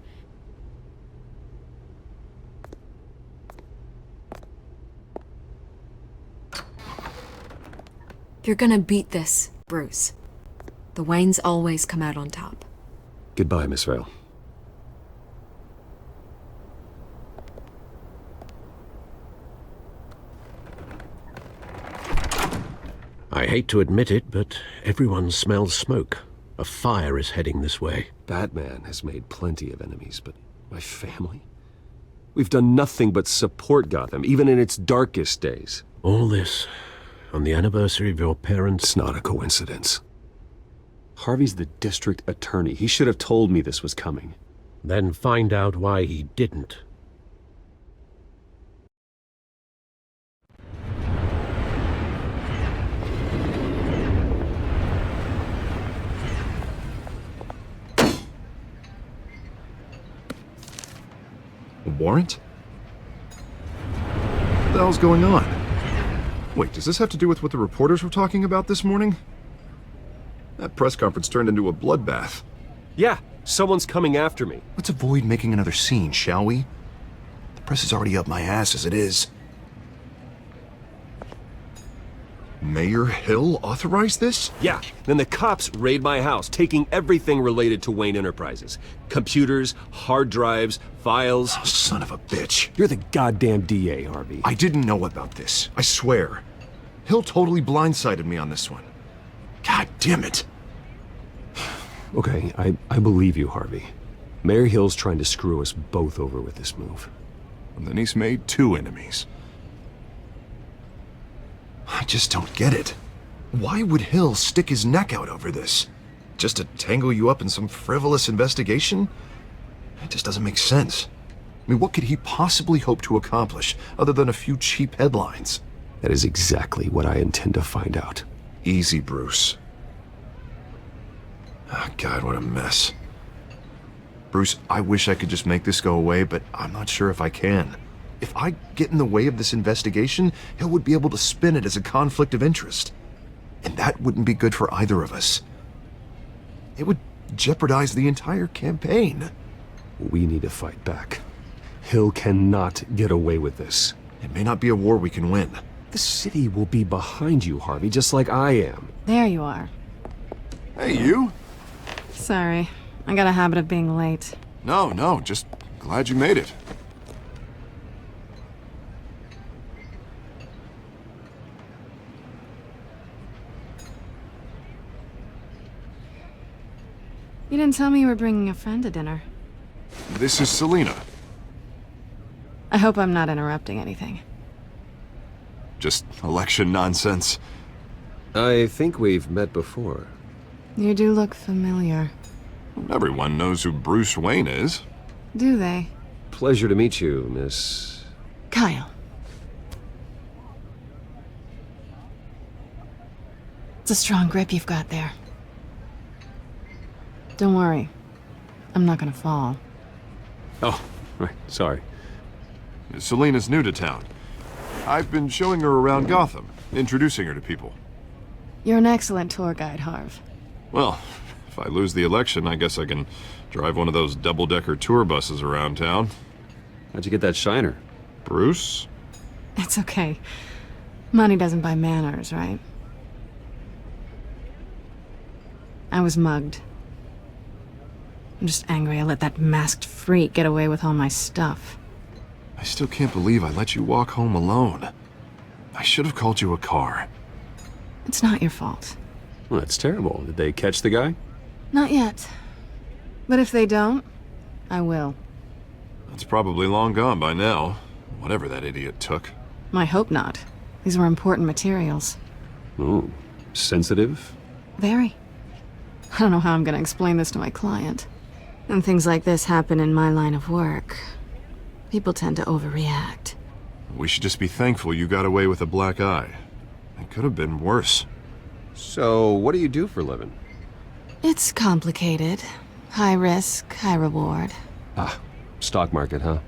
You're gonna beat this, Bruce. The Waynes always come out on top. Goodbye, Miss Vale. I hate to admit it, but everyone smells smoke. A fire is heading this way. Batman has made plenty of enemies, but my family? We've done nothing but support Gotham, even in its darkest days. All this on the anniversary of your parents'... It's not a coincidence. Harvey's the district attorney. He should have told me this was coming. Then find out why he didn't. A warrant? What the hell's going on? Wait, does this have to do with what the reporters were talking about this morning? That press conference turned into a bloodbath. Yeah, someone's coming after me. Let's avoid making another scene, shall we? The press is already up my ass as it is. Mayor Hill authorized this? Yeah, then the cops raid my house, taking everything related to Wayne Enterprises. Computers, hard drives, files. Oh, son of a bitch. You're the goddamn DA, Harvey. I didn't know about this. I swear. Hill totally blindsided me on this one. God damn it. Okay, I believe you, Harvey. Mayor Hill's trying to screw us both over with this move. And then he's made two enemies. I just don't get it. Why would Hill stick his neck out over this? Just to tangle you up in some frivolous investigation? It just doesn't make sense. I mean, what could he possibly hope to accomplish other than a few cheap headlines? That is exactly what I intend to find out. Easy, Bruce. Oh, God, what a mess. Bruce, I wish I could just make this go away, but I'm not sure if I can. If I get in the way of this investigation, Hill would be able to spin it as a conflict of interest. And that wouldn't be good for either of us. It would jeopardize the entire campaign. We need to fight back. Hill cannot get away with this. It may not be a war we can win. The city will be behind you, Harvey, just like I am. There you are. Hey, you? Sorry. I got a habit of being late. No, just glad you made it. You didn't tell me you were bringing a friend to dinner. This is Selina. I hope I'm not interrupting anything. Just election nonsense. I think we've met before. You do look familiar. Everyone knows who Bruce Wayne is. Do they? Pleasure to meet you, Miss... Kyle. It's a strong grip you've got there. Don't worry. I'm not gonna fall. Oh, right. Sorry. Selina's new to town. I've been showing her around Gotham, introducing her to people. You're an excellent tour guide, Harv. Well, if I lose the election, I guess I can drive one of those double-decker tour buses around town. How'd you get that shiner? Bruce? It's okay. Money doesn't buy manners, right? I was mugged. I'm just angry I let that masked freak get away with all my stuff. I still can't believe I let you walk home alone. I should have called you a car. It's not your fault. Well, that's terrible. Did they catch the guy? Not yet. But if they don't, I will. That's probably long gone by now, whatever that idiot took. I hope not. These were important materials. Ooh, sensitive? Very. I don't know how I'm gonna explain this to my client. When things like this happen in my line of work, people tend to overreact. We should just be thankful you got away with a black eye. It could have been worse. So, what do you do for a living? It's complicated. High risk, high reward. Ah, stock market, huh?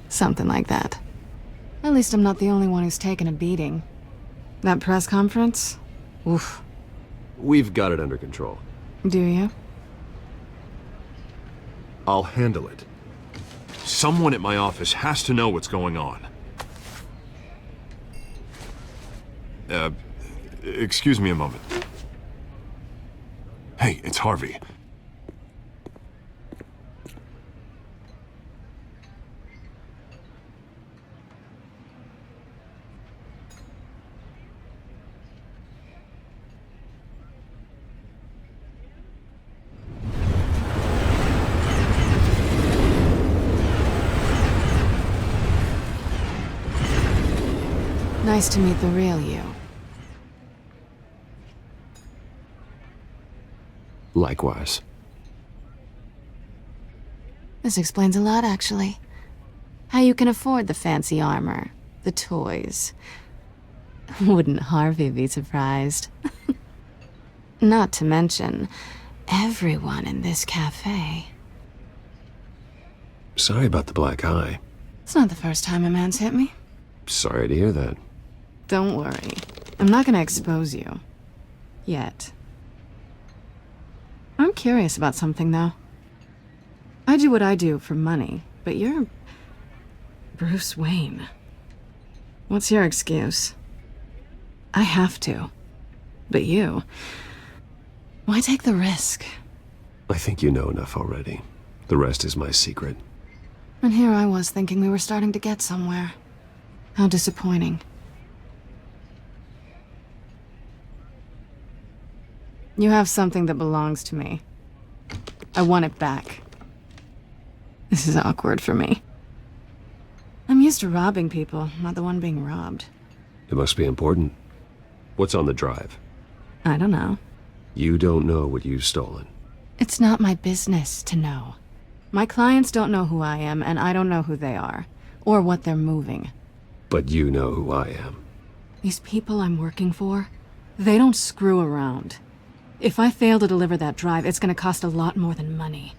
Something like that. At least I'm not the only one who's taken a beating. That press conference? Oof. We've got it under control. Do you? I'll handle it. Someone at my office has to know what's going on. Excuse me a moment. Hey, it's Harvey. Nice to meet the real you. Likewise. This explains a lot, actually. How you can afford the fancy armor, the toys. Wouldn't Harvey be surprised? Not to mention, everyone in this cafe. Sorry about the black eye. It's not the first time a man's hit me. Sorry to hear that. Don't worry. I'm not gonna expose you. Yet. I'm curious about something, though. I do what I do for money, but you're... Bruce Wayne. What's your excuse? I have to. But you... Why take the risk? I think you know enough already. The rest is my secret. And here I was thinking we were starting to get somewhere. How disappointing. You have something that belongs to me. I want it back. This is awkward for me. I'm used to robbing people, not the one being robbed. It must be important. What's on the drive? I don't know. You don't know what you've stolen. It's not my business to know. My clients don't know who I am, and I don't know who they are, or what they're moving. But you know who I am. These people I'm working for, they don't screw around. If I fail to deliver that drive, it's gonna cost a lot more than money.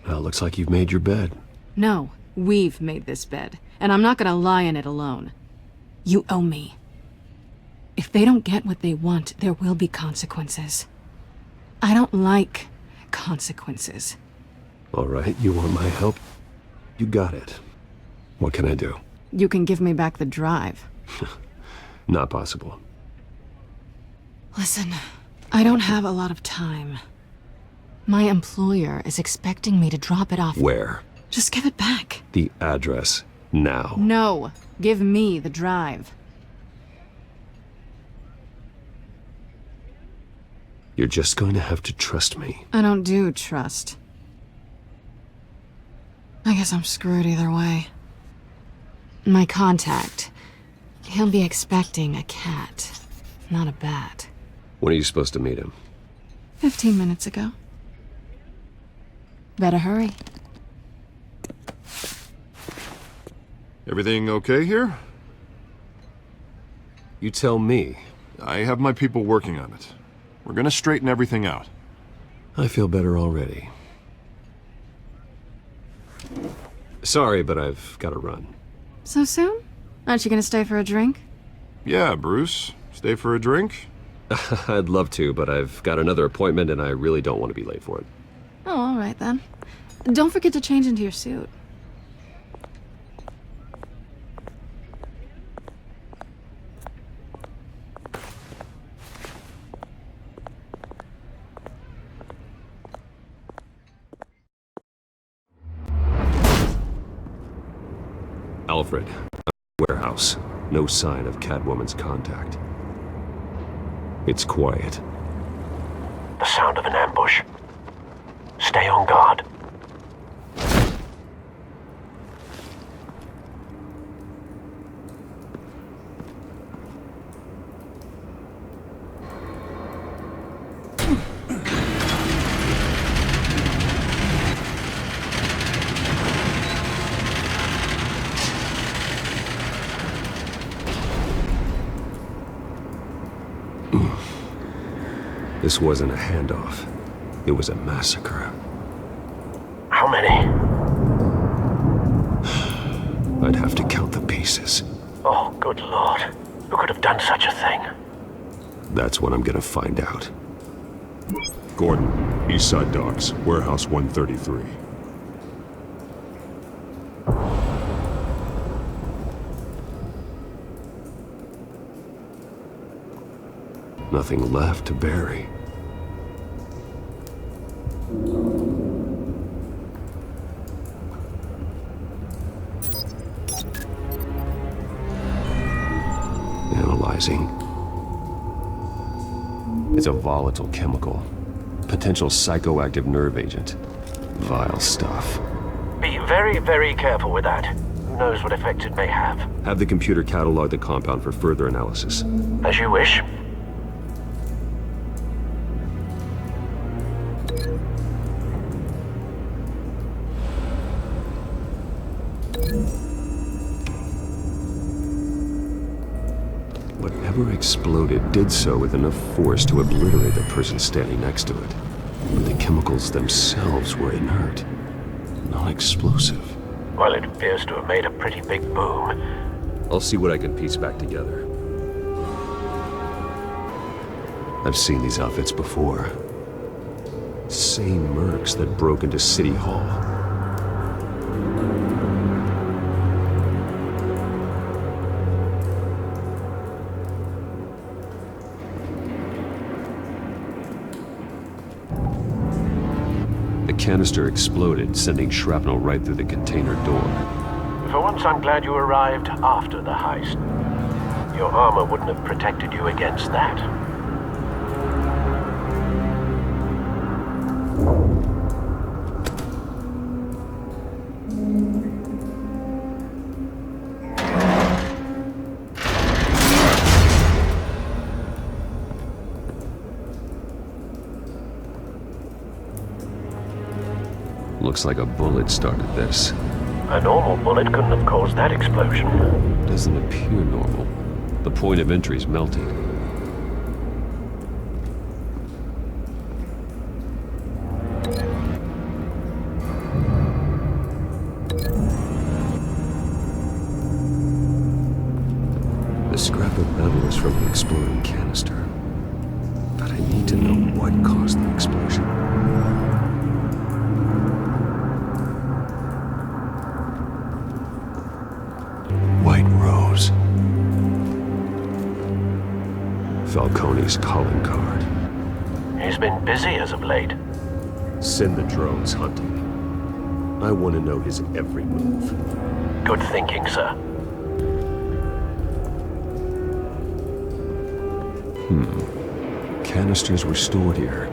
Well, looks like you've made your bed. No, we've made this bed, and I'm not gonna lie in it alone. You owe me. If they don't get what they want, there will be consequences. I don't like consequences. All right, you want my help? You got it. What can I do? You can give me back the drive. Not possible. Listen, I don't have a lot of time. My employer is expecting me to drop it off. Where? Just give it back. The address, now. No, give me the drive. You're just going to have to trust me. I don't do trust. I guess I'm screwed either way. My contact, he'll be expecting a cat, not a bat. When are you supposed to meet him? 15 minutes ago. Better hurry. Everything okay here? You tell me. I have my people working on it. We're gonna straighten everything out. I feel better already. Sorry, but I've got to run. So soon? Aren't you gonna stay for a drink? Yeah, Bruce. Stay for a drink? I'd love to, but I've got another appointment and I really don't want to be late for it. Oh, all right then. Don't forget to change into your suit. Alfred, warehouse. No sign of Catwoman's contact. It's quiet. The sound of an ambush. Stay on guard. This wasn't a handoff. It was a massacre. How many? I'd have to count the pieces. Oh, good lord. Who could have done such a thing? That's what I'm gonna find out. Gordon, Eastside Docks, Warehouse 133. Nothing left to bury. Analyzing. It's a volatile chemical. Potential psychoactive nerve agent. Vile stuff. Be very, very careful with that. Who knows what effects it may have. Have the computer catalog the compound for further analysis. As you wish. Whatever exploded did so with enough force to obliterate the person standing next to it. But the chemicals themselves were inert, non-explosive. Well, it appears to have made a pretty big boom. I'll see what I can piece back together. I've seen these outfits before. Same mercs that broke into City Hall. The canister exploded, sending shrapnel right through the container door. For once, I'm glad you arrived after the heist. Your armor wouldn't have protected you against that. Looks like a bullet started this. A normal bullet couldn't have caused that explosion. Doesn't appear normal. The point of entry's melting. The scrap of metal is from the exploding canister. But I need to know what caused the explosion. Falcone's calling card. He's been busy as of late. Send the drones hunting. I want to know his every move. Good thinking, sir. Canisters were stored here.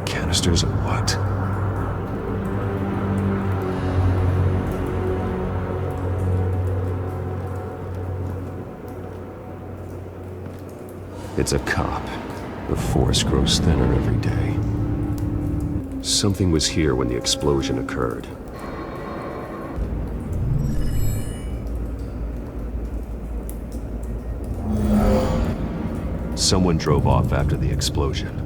Canisters of what? It's a cop. The force grows thinner every day. Something was here when the explosion occurred. Someone drove off after the explosion.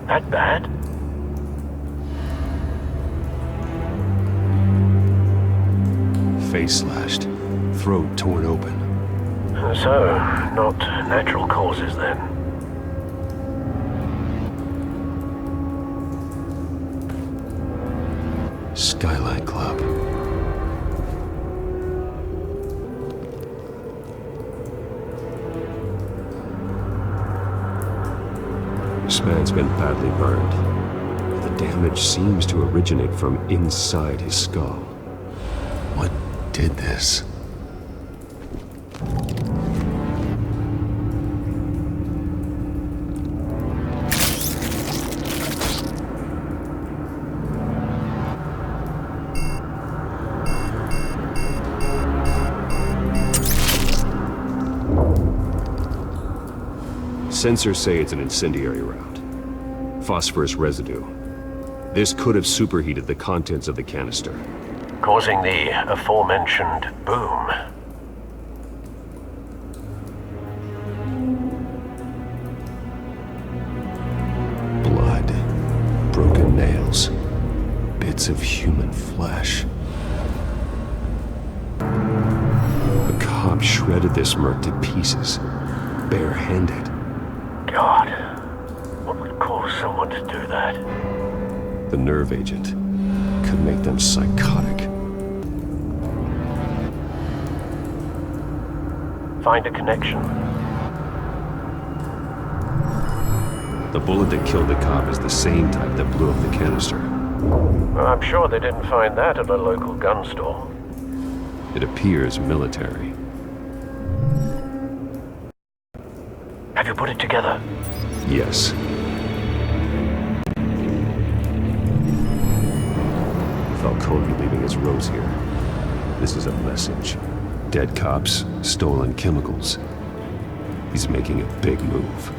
That bad? face slashed, throat torn open. So, not natural causes then. Skyline Club. This man's been badly burned. The damage seems to originate from inside his skull. What did this? Sensors say it's an incendiary round. Phosphorus residue. This could have superheated the contents of the canister, causing the aforementioned boom. Blood, broken nails, bits of human flesh. A cop shredded this merc to pieces, barehanded. God, what would cause someone to do that? The nerve agent could make them psychotic. Find a connection. The bullet that killed the cop is the same type that blew up the canister. Well, I'm sure they didn't find that at a local gun store. It appears military. Have you put it together? Yes. Falcone leaving his rose here. This is a message. Dead cops, stolen chemicals. He's making a big move.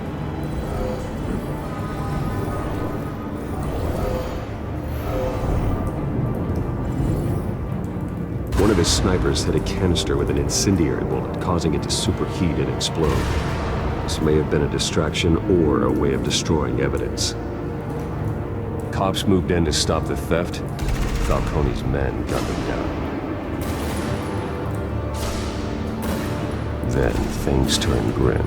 One of his snipers hit a canister with an incendiary bullet, causing it to superheat and explode. This may have been a distraction or a way of destroying evidence. Cops moved in to stop the theft. Falcone's men got them down. Then things turned grim.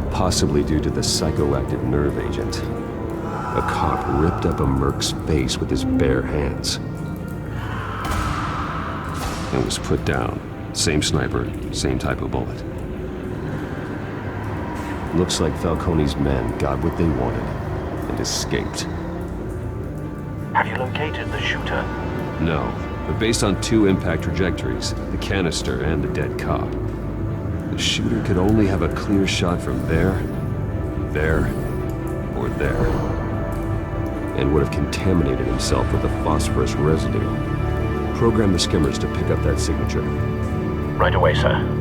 Possibly due to the psychoactive nerve agent. A cop ripped up a merc's face with his bare hands. And was put down. Same sniper, same type of bullet. Looks like Falcone's men got what they wanted and escaped. Have you located the shooter? No, but based on two impact trajectories, the canister and the dead cop, the shooter could only have a clear shot from there, or there, and would have contaminated himself with the phosphorus residue. Program the skimmers to pick up that signature. Right away, sir.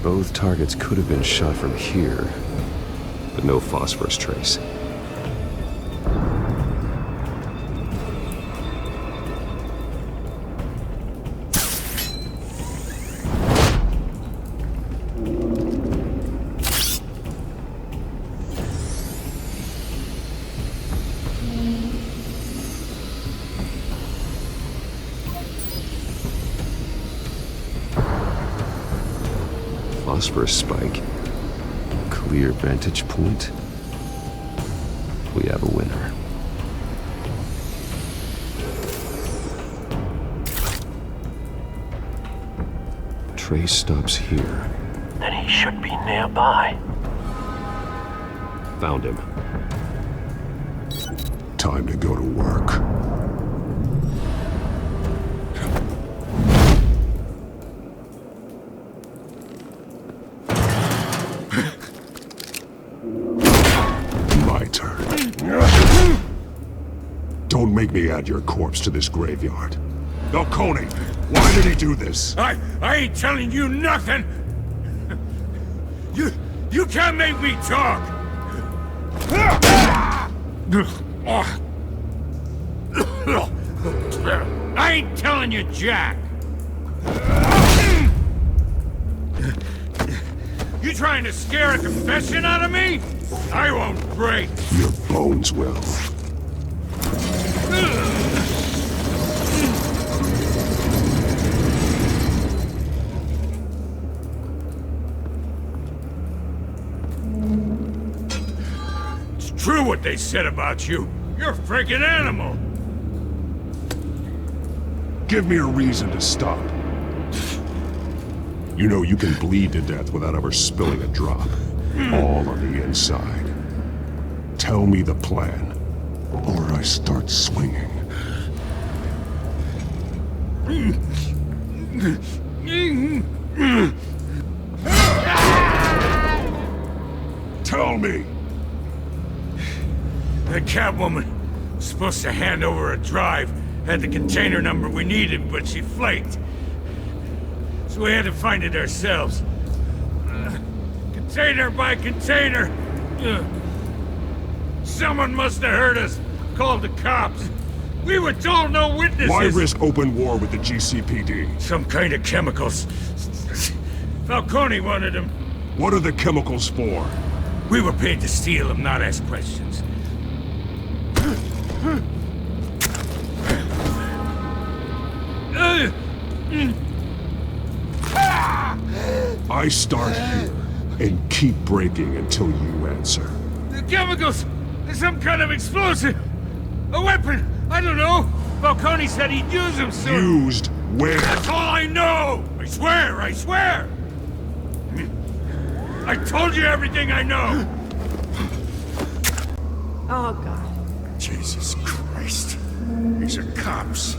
Both targets could have been shot from here, but no phosphorus trace. Phosphorus spike. Clear vantage point. We have a winner. Trace stops here. Then he should be nearby. Found him. Time to go to work. Don't make me add your corpse to this graveyard. Falcone, why did he do this? I ain't telling you nothing! You can't make me talk! I ain't telling you Jack! You trying to scare a confession out of me? I won't break! Your bones will. It's true what they said about you. You're a freaking animal! Give me a reason to stop. You know you can bleed to death without ever spilling a drop. All on the inside. Tell me the plan, or I start swinging. Tell me! The Catwoman was supposed to hand over a drive, had the container number we needed, but she flaked. So we had to find it ourselves. Container by container. Someone must have heard us, called the cops. We were told no witnesses. Why risk open war with the GCPD? Some kind of chemicals. Falcone wanted them. What are the chemicals for? We were paid to steal them, not ask questions. I start here and keep breaking until you answer. The chemicals! There's some kind of explosive! A weapon! I don't know! Falcone said he'd use them soon! Used where? That's all I know! I swear, I swear! I told you everything I know! Oh, God. Jesus Christ. These are cops.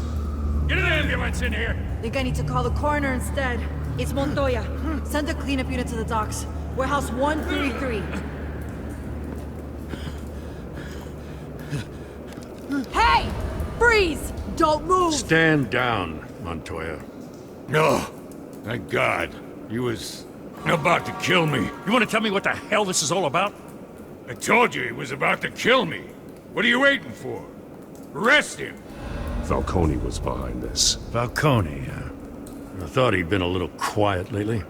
Get an ambulance in here! Think I need to call the coroner instead. It's Montoya. Send a cleanup unit to the docks. Warehouse 133. Hey! Freeze! Don't move! Stand down, Montoya. No. Thank God. He was about to kill me. You want to tell me what the hell this is all about? I told you he was about to kill me. What are you waiting for? Arrest him! Falcone was behind this. Falcone, I thought he'd been a little quiet lately.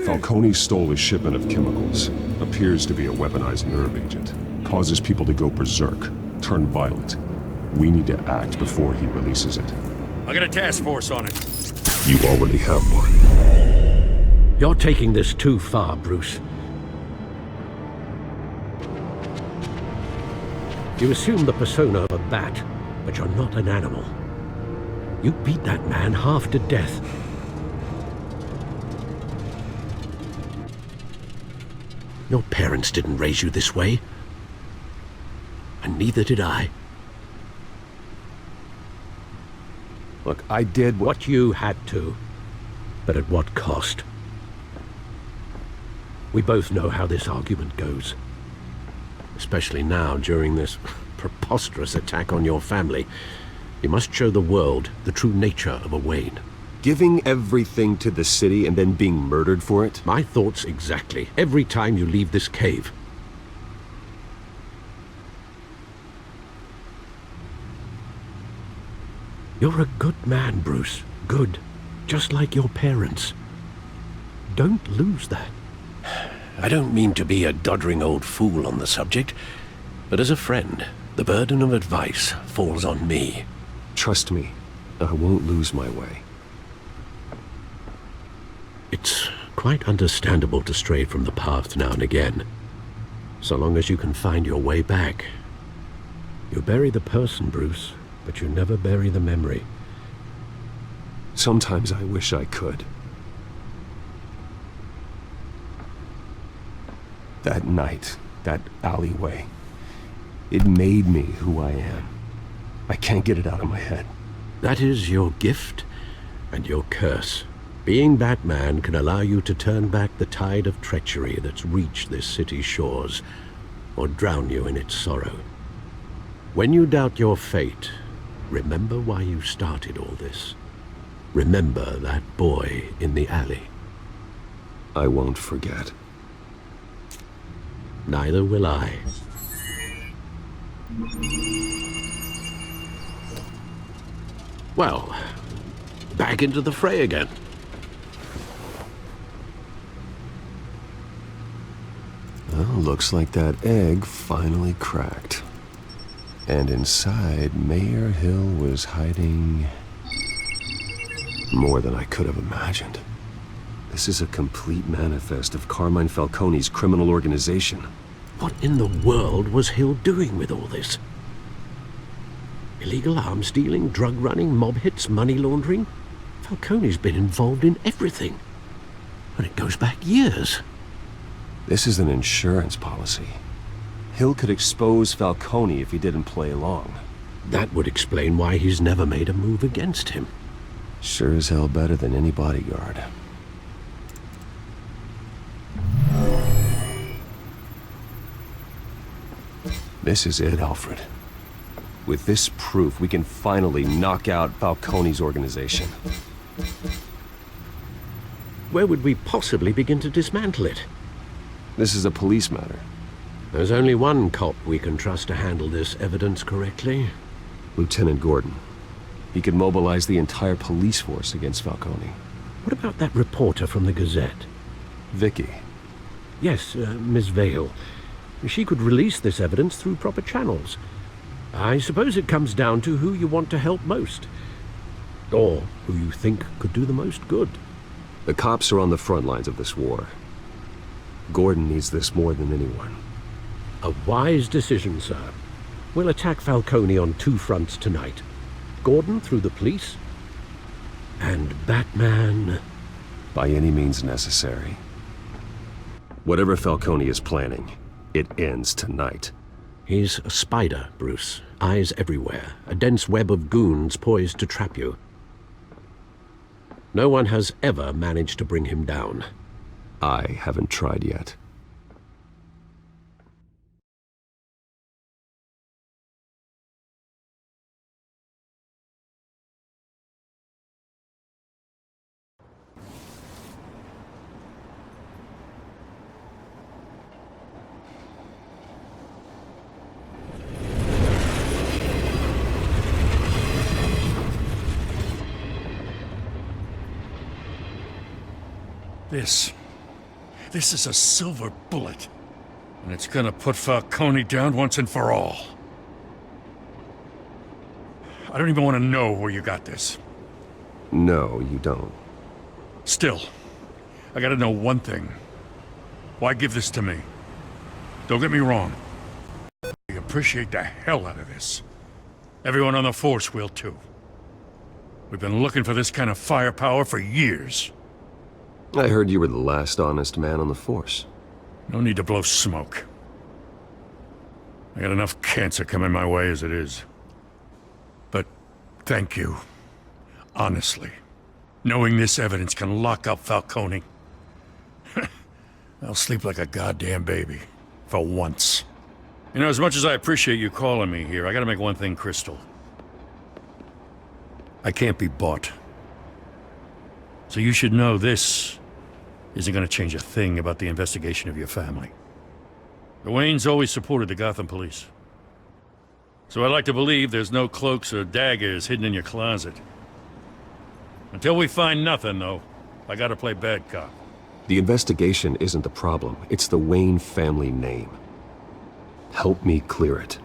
Falcone stole a shipment of chemicals. Appears to be a weaponized nerve agent. Causes people to go berserk, turn violent. We need to act before he releases it. I got a task force on it. You already have one. You're taking this too far, Bruce. You assume the persona of a bat, but you're not an animal. You beat that man half to death. Your parents didn't raise you this way. And neither did I. Look, I did what you had to, but at what cost? We both know how this argument goes. Especially now, during this preposterous attack on your family. You must show the world the true nature of a Wayne. Giving everything to the city and then being murdered for it? My thoughts exactly. Every time you leave this cave. You're a good man, Bruce. Good. Just like your parents. Don't lose that. I don't mean to be a doddering old fool on the subject, but as a friend, the burden of advice falls on me. Trust me, I won't lose my way. It's quite understandable to stray from the path now and again, so long as you can find your way back. You bury the person, Bruce, but you never bury the memory. Sometimes I wish I could. That night, that alleyway, it made me who I am. I can't get it out of my head. That is your gift and your curse. Being Batman can allow you to turn back the tide of treachery that's reached this city's shores, or drown you in its sorrow. When you doubt your fate, Remember why you started all this. Remember that boy in the alley. I won't forget. Neither will I. Well, back into the fray again. Well, looks like that egg finally cracked. And inside, Mayor Hill was hiding more than I could have imagined. This is a complete manifest of Carmine Falcone's criminal organization. What in the world was Hill doing with all this? Illegal arms dealing, drug running, mob hits, money laundering? Falcone's been involved in everything. And it goes back years. This is an insurance policy. Hill could expose Falcone if he didn't play along. That would explain why he's never made a move against him. Sure as hell better than any bodyguard. This is it, Alfred. With this proof, we can finally knock out Falcone's organization. Where would we possibly begin to dismantle it? This is a police matter. There's only one cop we can trust to handle this evidence correctly. Lieutenant Gordon. He could mobilize the entire police force against Falcone. What about that reporter from the Gazette? Vicky. Yes, Miss Vale. She could release this evidence through proper channels. I suppose it comes down to who you want to help most. Or who you think could do the most good. The cops are on the front lines of this war. Gordon needs this more than anyone. A wise decision, sir. We'll attack Falcone on two fronts tonight. Gordon through the police, and Batman... by any means necessary. Whatever Falcone is planning, it ends tonight. He's a spider, Bruce. Eyes everywhere. A dense web of goons poised to trap you. No one has ever managed to bring him down. I haven't tried yet. This is a silver bullet. And it's gonna put Falcone down once and for all. I don't even want to know where you got this. No, you don't. Still, I gotta know one thing. Why give this to me? Don't get me wrong. I appreciate the hell out of this. Everyone on the force will too. We've been looking for this kind of firepower for years. I heard you were the last honest man on the force. No need to blow smoke. I got enough cancer coming my way as it is. But thank you. Honestly. Knowing this evidence can lock up Falcone. I'll sleep like a goddamn baby. For once. You know, as much as I appreciate you calling me here, I gotta make one thing crystal. I can't be bought. So you should know this isn't gonna change a thing about the investigation of your family. The Waynes always supported the Gotham police. So I'd like to believe there's no cloaks or daggers hidden in your closet. Until we find nothing, though, I gotta play bad cop. The investigation isn't the problem. It's the Wayne family name. Help me clear it.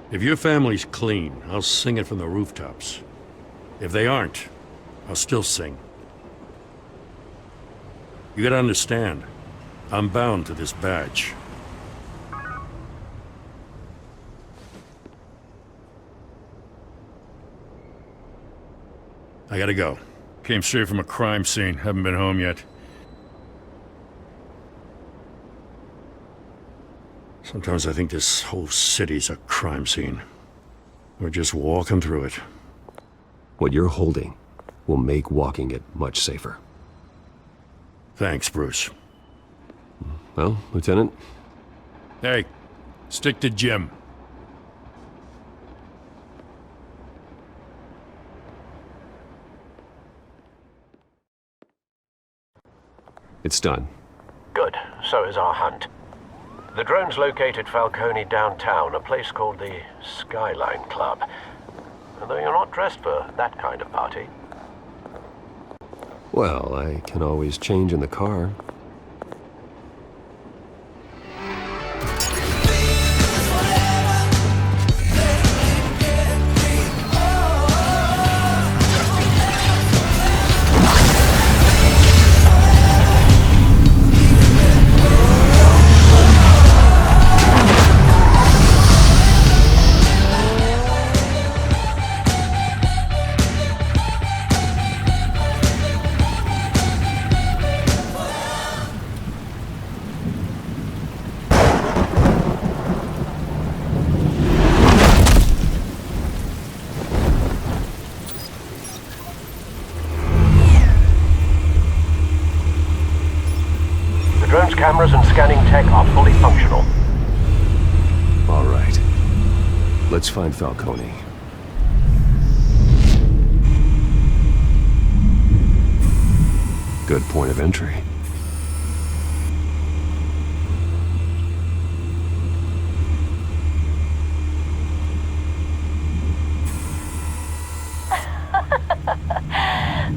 If your family's clean, I'll sing it from the rooftops. If they aren't, I'll still sing. You gotta understand, I'm bound to this badge. I gotta go. Came straight from a crime scene, haven't been home yet. Sometimes I think this whole city's a crime scene. We're just walking through it. What you're holding will make walking it much safer. Thanks, Bruce. Well, Lieutenant? Hey, stick to Jim. It's done. Good. So is our hunt. The drones located Falcone downtown, a place called the Skyline Club. Although you're not dressed for that kind of party. Well, I can always change in the car. Cameras and scanning tech are fully functional. All right. Let's find Falcone. Good point of entry.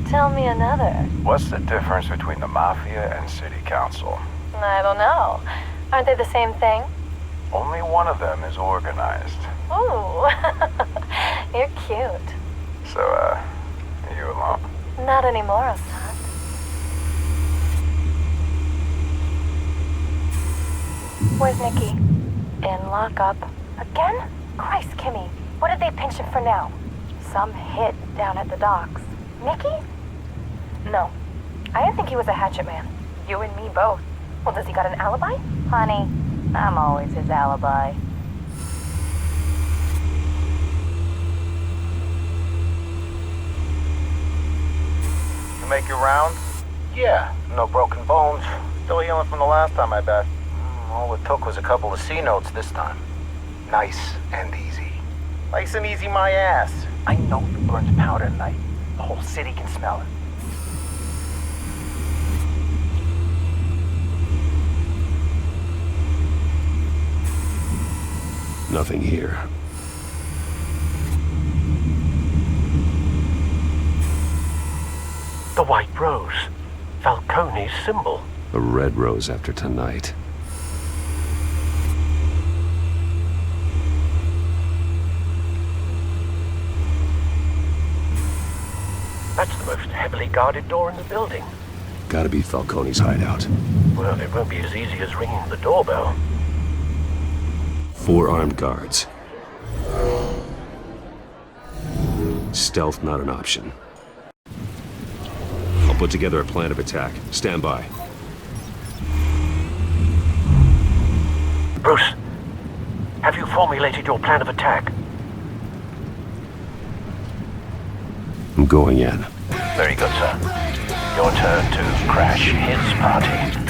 Tell me another. What's the difference between the Mafia and City Council? I don't know. Aren't they the same thing? Only one of them is organized. Ooh, you're cute. So, are you alone? Not anymore, Assad. Where's Nikki? In lockup. Again? Christ, Kimmy. What did they pinch him for now? Some hit down at the docks. Nikki? No. I didn't think he was a hatchet man. You and me both. Well, does he got an alibi? Honey, I'm always his alibi. You make your round? Yeah, no broken bones. Still healing from the last time, I bet. All it took was a couple of C notes this time. Nice and easy. Nice and easy my ass. I know who burns powder at night. The whole city can smell it. Nothing here. The white rose. Falcone's symbol. A red rose after tonight. That's the most heavily guarded door in the building. Gotta be Falcone's hideout. Well, it won't be as easy as ringing the doorbell. 4 armed guards. Stealth not an option. I'll put together a plan of attack. Stand by. Bruce, have you formulated your plan of attack? I'm going in. Very good, sir. Your turn to crash his party.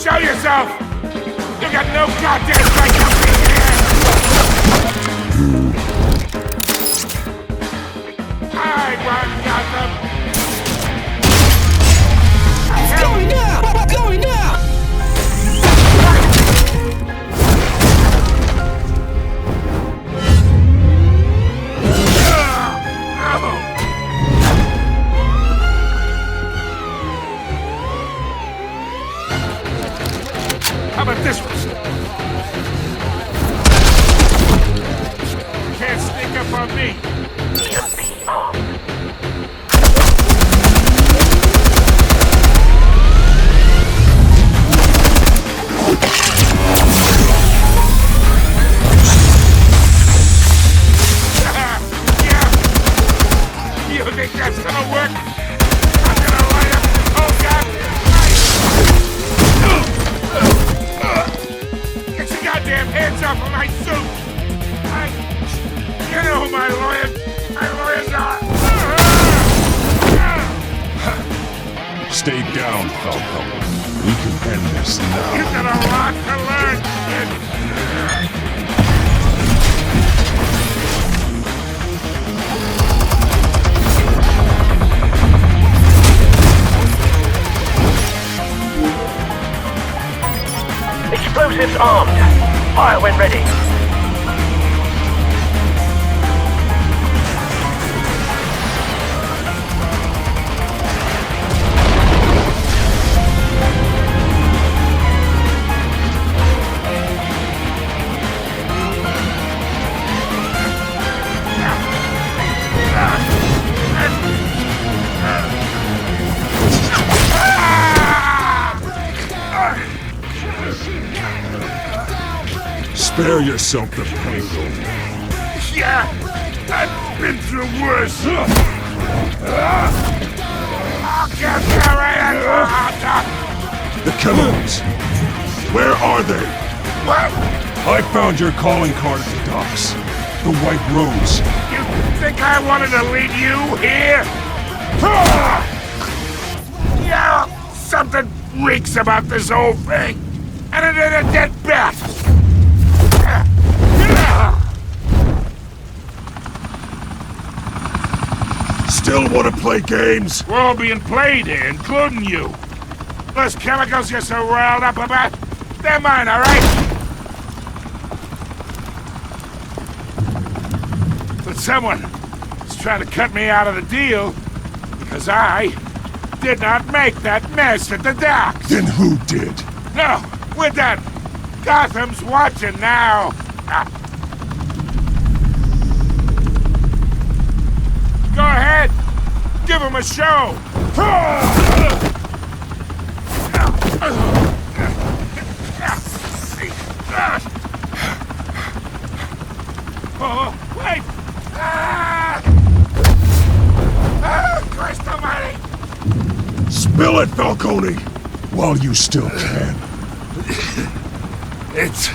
Show yourself! You I got no goddamn right to be here! I run Gotham! It's going now! It's going now! How about this one? Can't sneak up on me. EMP armed. You think that's gonna work? I'm gonna light up this whole goddamn place! Get your goddamn hands off of my suit! You know who my lawyers are! Stay down, Falco. We can end this now. You got a lot to learn, kid! Explosives armed. Fire when ready. Spare yourself the pain. Yeah, I've been through worse. I'll get you right. The chemicals. Where are they? What? I found your calling card at the docks. The White Rose. You think I wanted to lead you here? Yeah, something reeks about this whole thing. And it ain't a dead bat. Still want to play games? We're all being played here, including you. Those chemicals you're so riled up about, they're mine, all right? But someone is trying to cut me out of the deal because I did not make that mess at the docks. Then who did? No, we're done. Gotham's watching now. Go ahead. Give him a show. Oh, wait. Christ almighty. Spill it, Falcone, while you still can. It's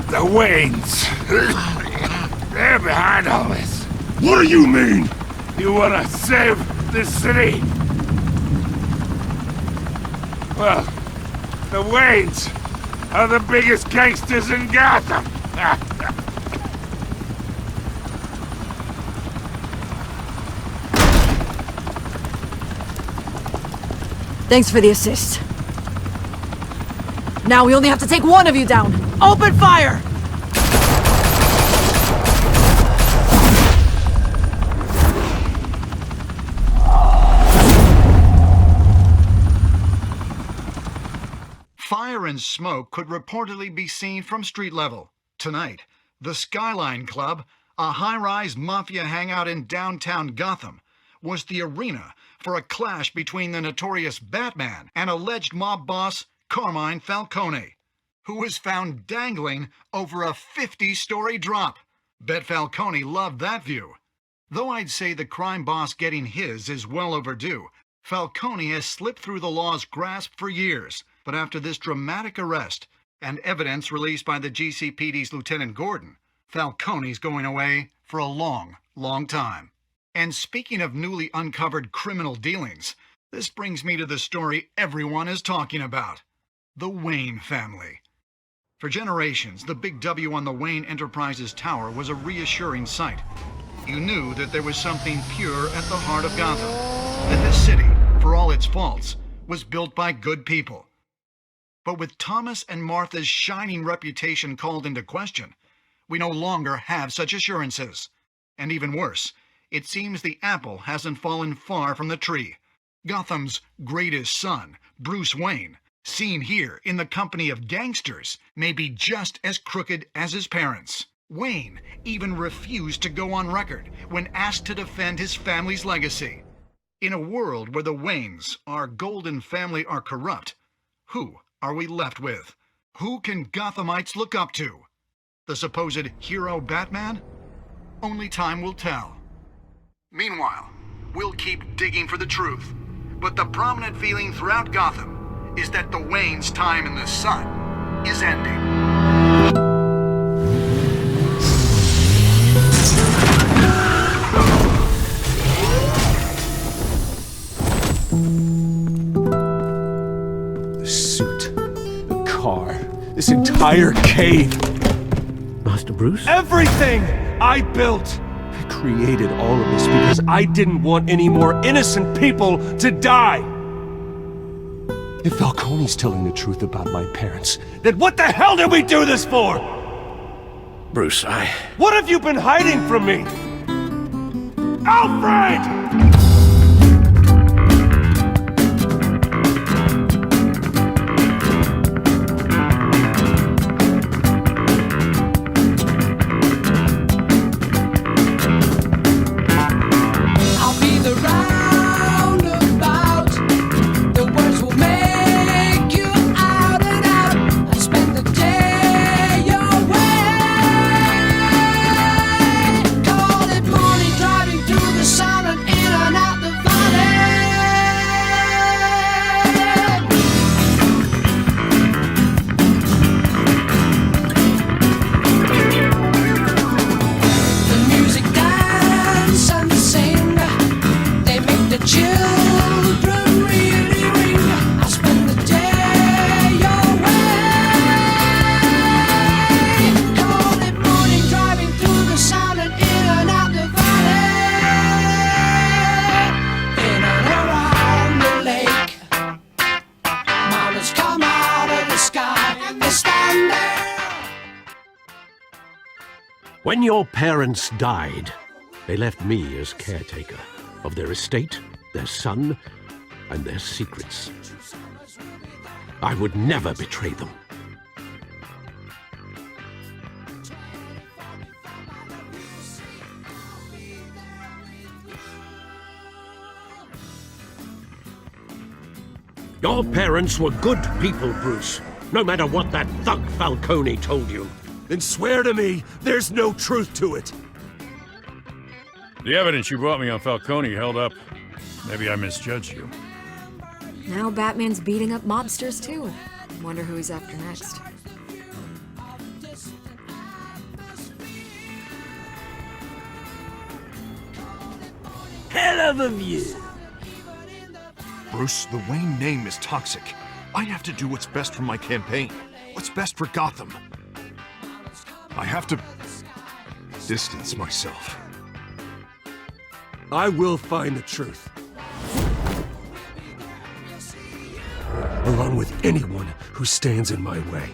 the Waynes. They're behind all this. What do you mean? You wanna save this city? Well, the Waynes are the biggest gangsters in Gotham. Thanks for the assist. Now we only have to take one of you down. Open fire! Fire and smoke could reportedly be seen from street level. Tonight, the Skyline Club, a high-rise mafia hangout in downtown Gotham, was the arena for a clash between the notorious Batman and alleged mob boss Carmine Falcone, who was found dangling over a 50-story drop. Bet Falcone loved that view. Though I'd say the crime boss getting his is well overdue, Falcone has slipped through the law's grasp for years. But after this dramatic arrest and evidence released by the GCPD's Lieutenant Gordon, Falcone's going away for a long, long time. And speaking of newly uncovered criminal dealings, this brings me to the story everyone is talking about. The Wayne family. For generations, the big W on the Wayne Enterprises tower was a reassuring sight. You knew that there was something pure at the heart of Gotham, that this city, for all its faults, was built by good people. But with Thomas and Martha's shining reputation called into question, we no longer have such assurances. And even worse, it seems the apple hasn't fallen far from the tree. Gotham's greatest son, Bruce Wayne, seen here in the company of gangsters, may be just as crooked as his parents. Wayne even refused to go on record when asked to defend his family's legacy. In a world where the Waynes, our golden family, are corrupt, who are we left with? Who can Gothamites look up to? The supposed hero Batman? Only time will tell. Meanwhile, we'll keep digging for the truth. But the prominent feeling throughout Gotham is that the Waynes' time in the sun is ending. The suit, the car, this entire cave. Master Bruce? Everything I built! I created all of this because I didn't want any more innocent people to die! If Falcone's telling the truth about my parents, then what the hell did we do this for? Bruce, What have you been hiding from me? Alfred! When your parents died, they left me as caretaker of their estate, their son, and their secrets. I would never betray them. Your parents were good people, Bruce, no matter what that thug Falcone told you. Then swear to me there's no truth to it. The evidence you brought me on Falcone held up. Maybe I misjudged you. Now Batman's beating up mobsters, too. Wonder who he's after next. Hell of a view. Bruce, the Wayne name is toxic. I have to do what's best for my campaign. What's best for Gotham. I have to distance myself. I will find the truth. Along with anyone who stands in my way.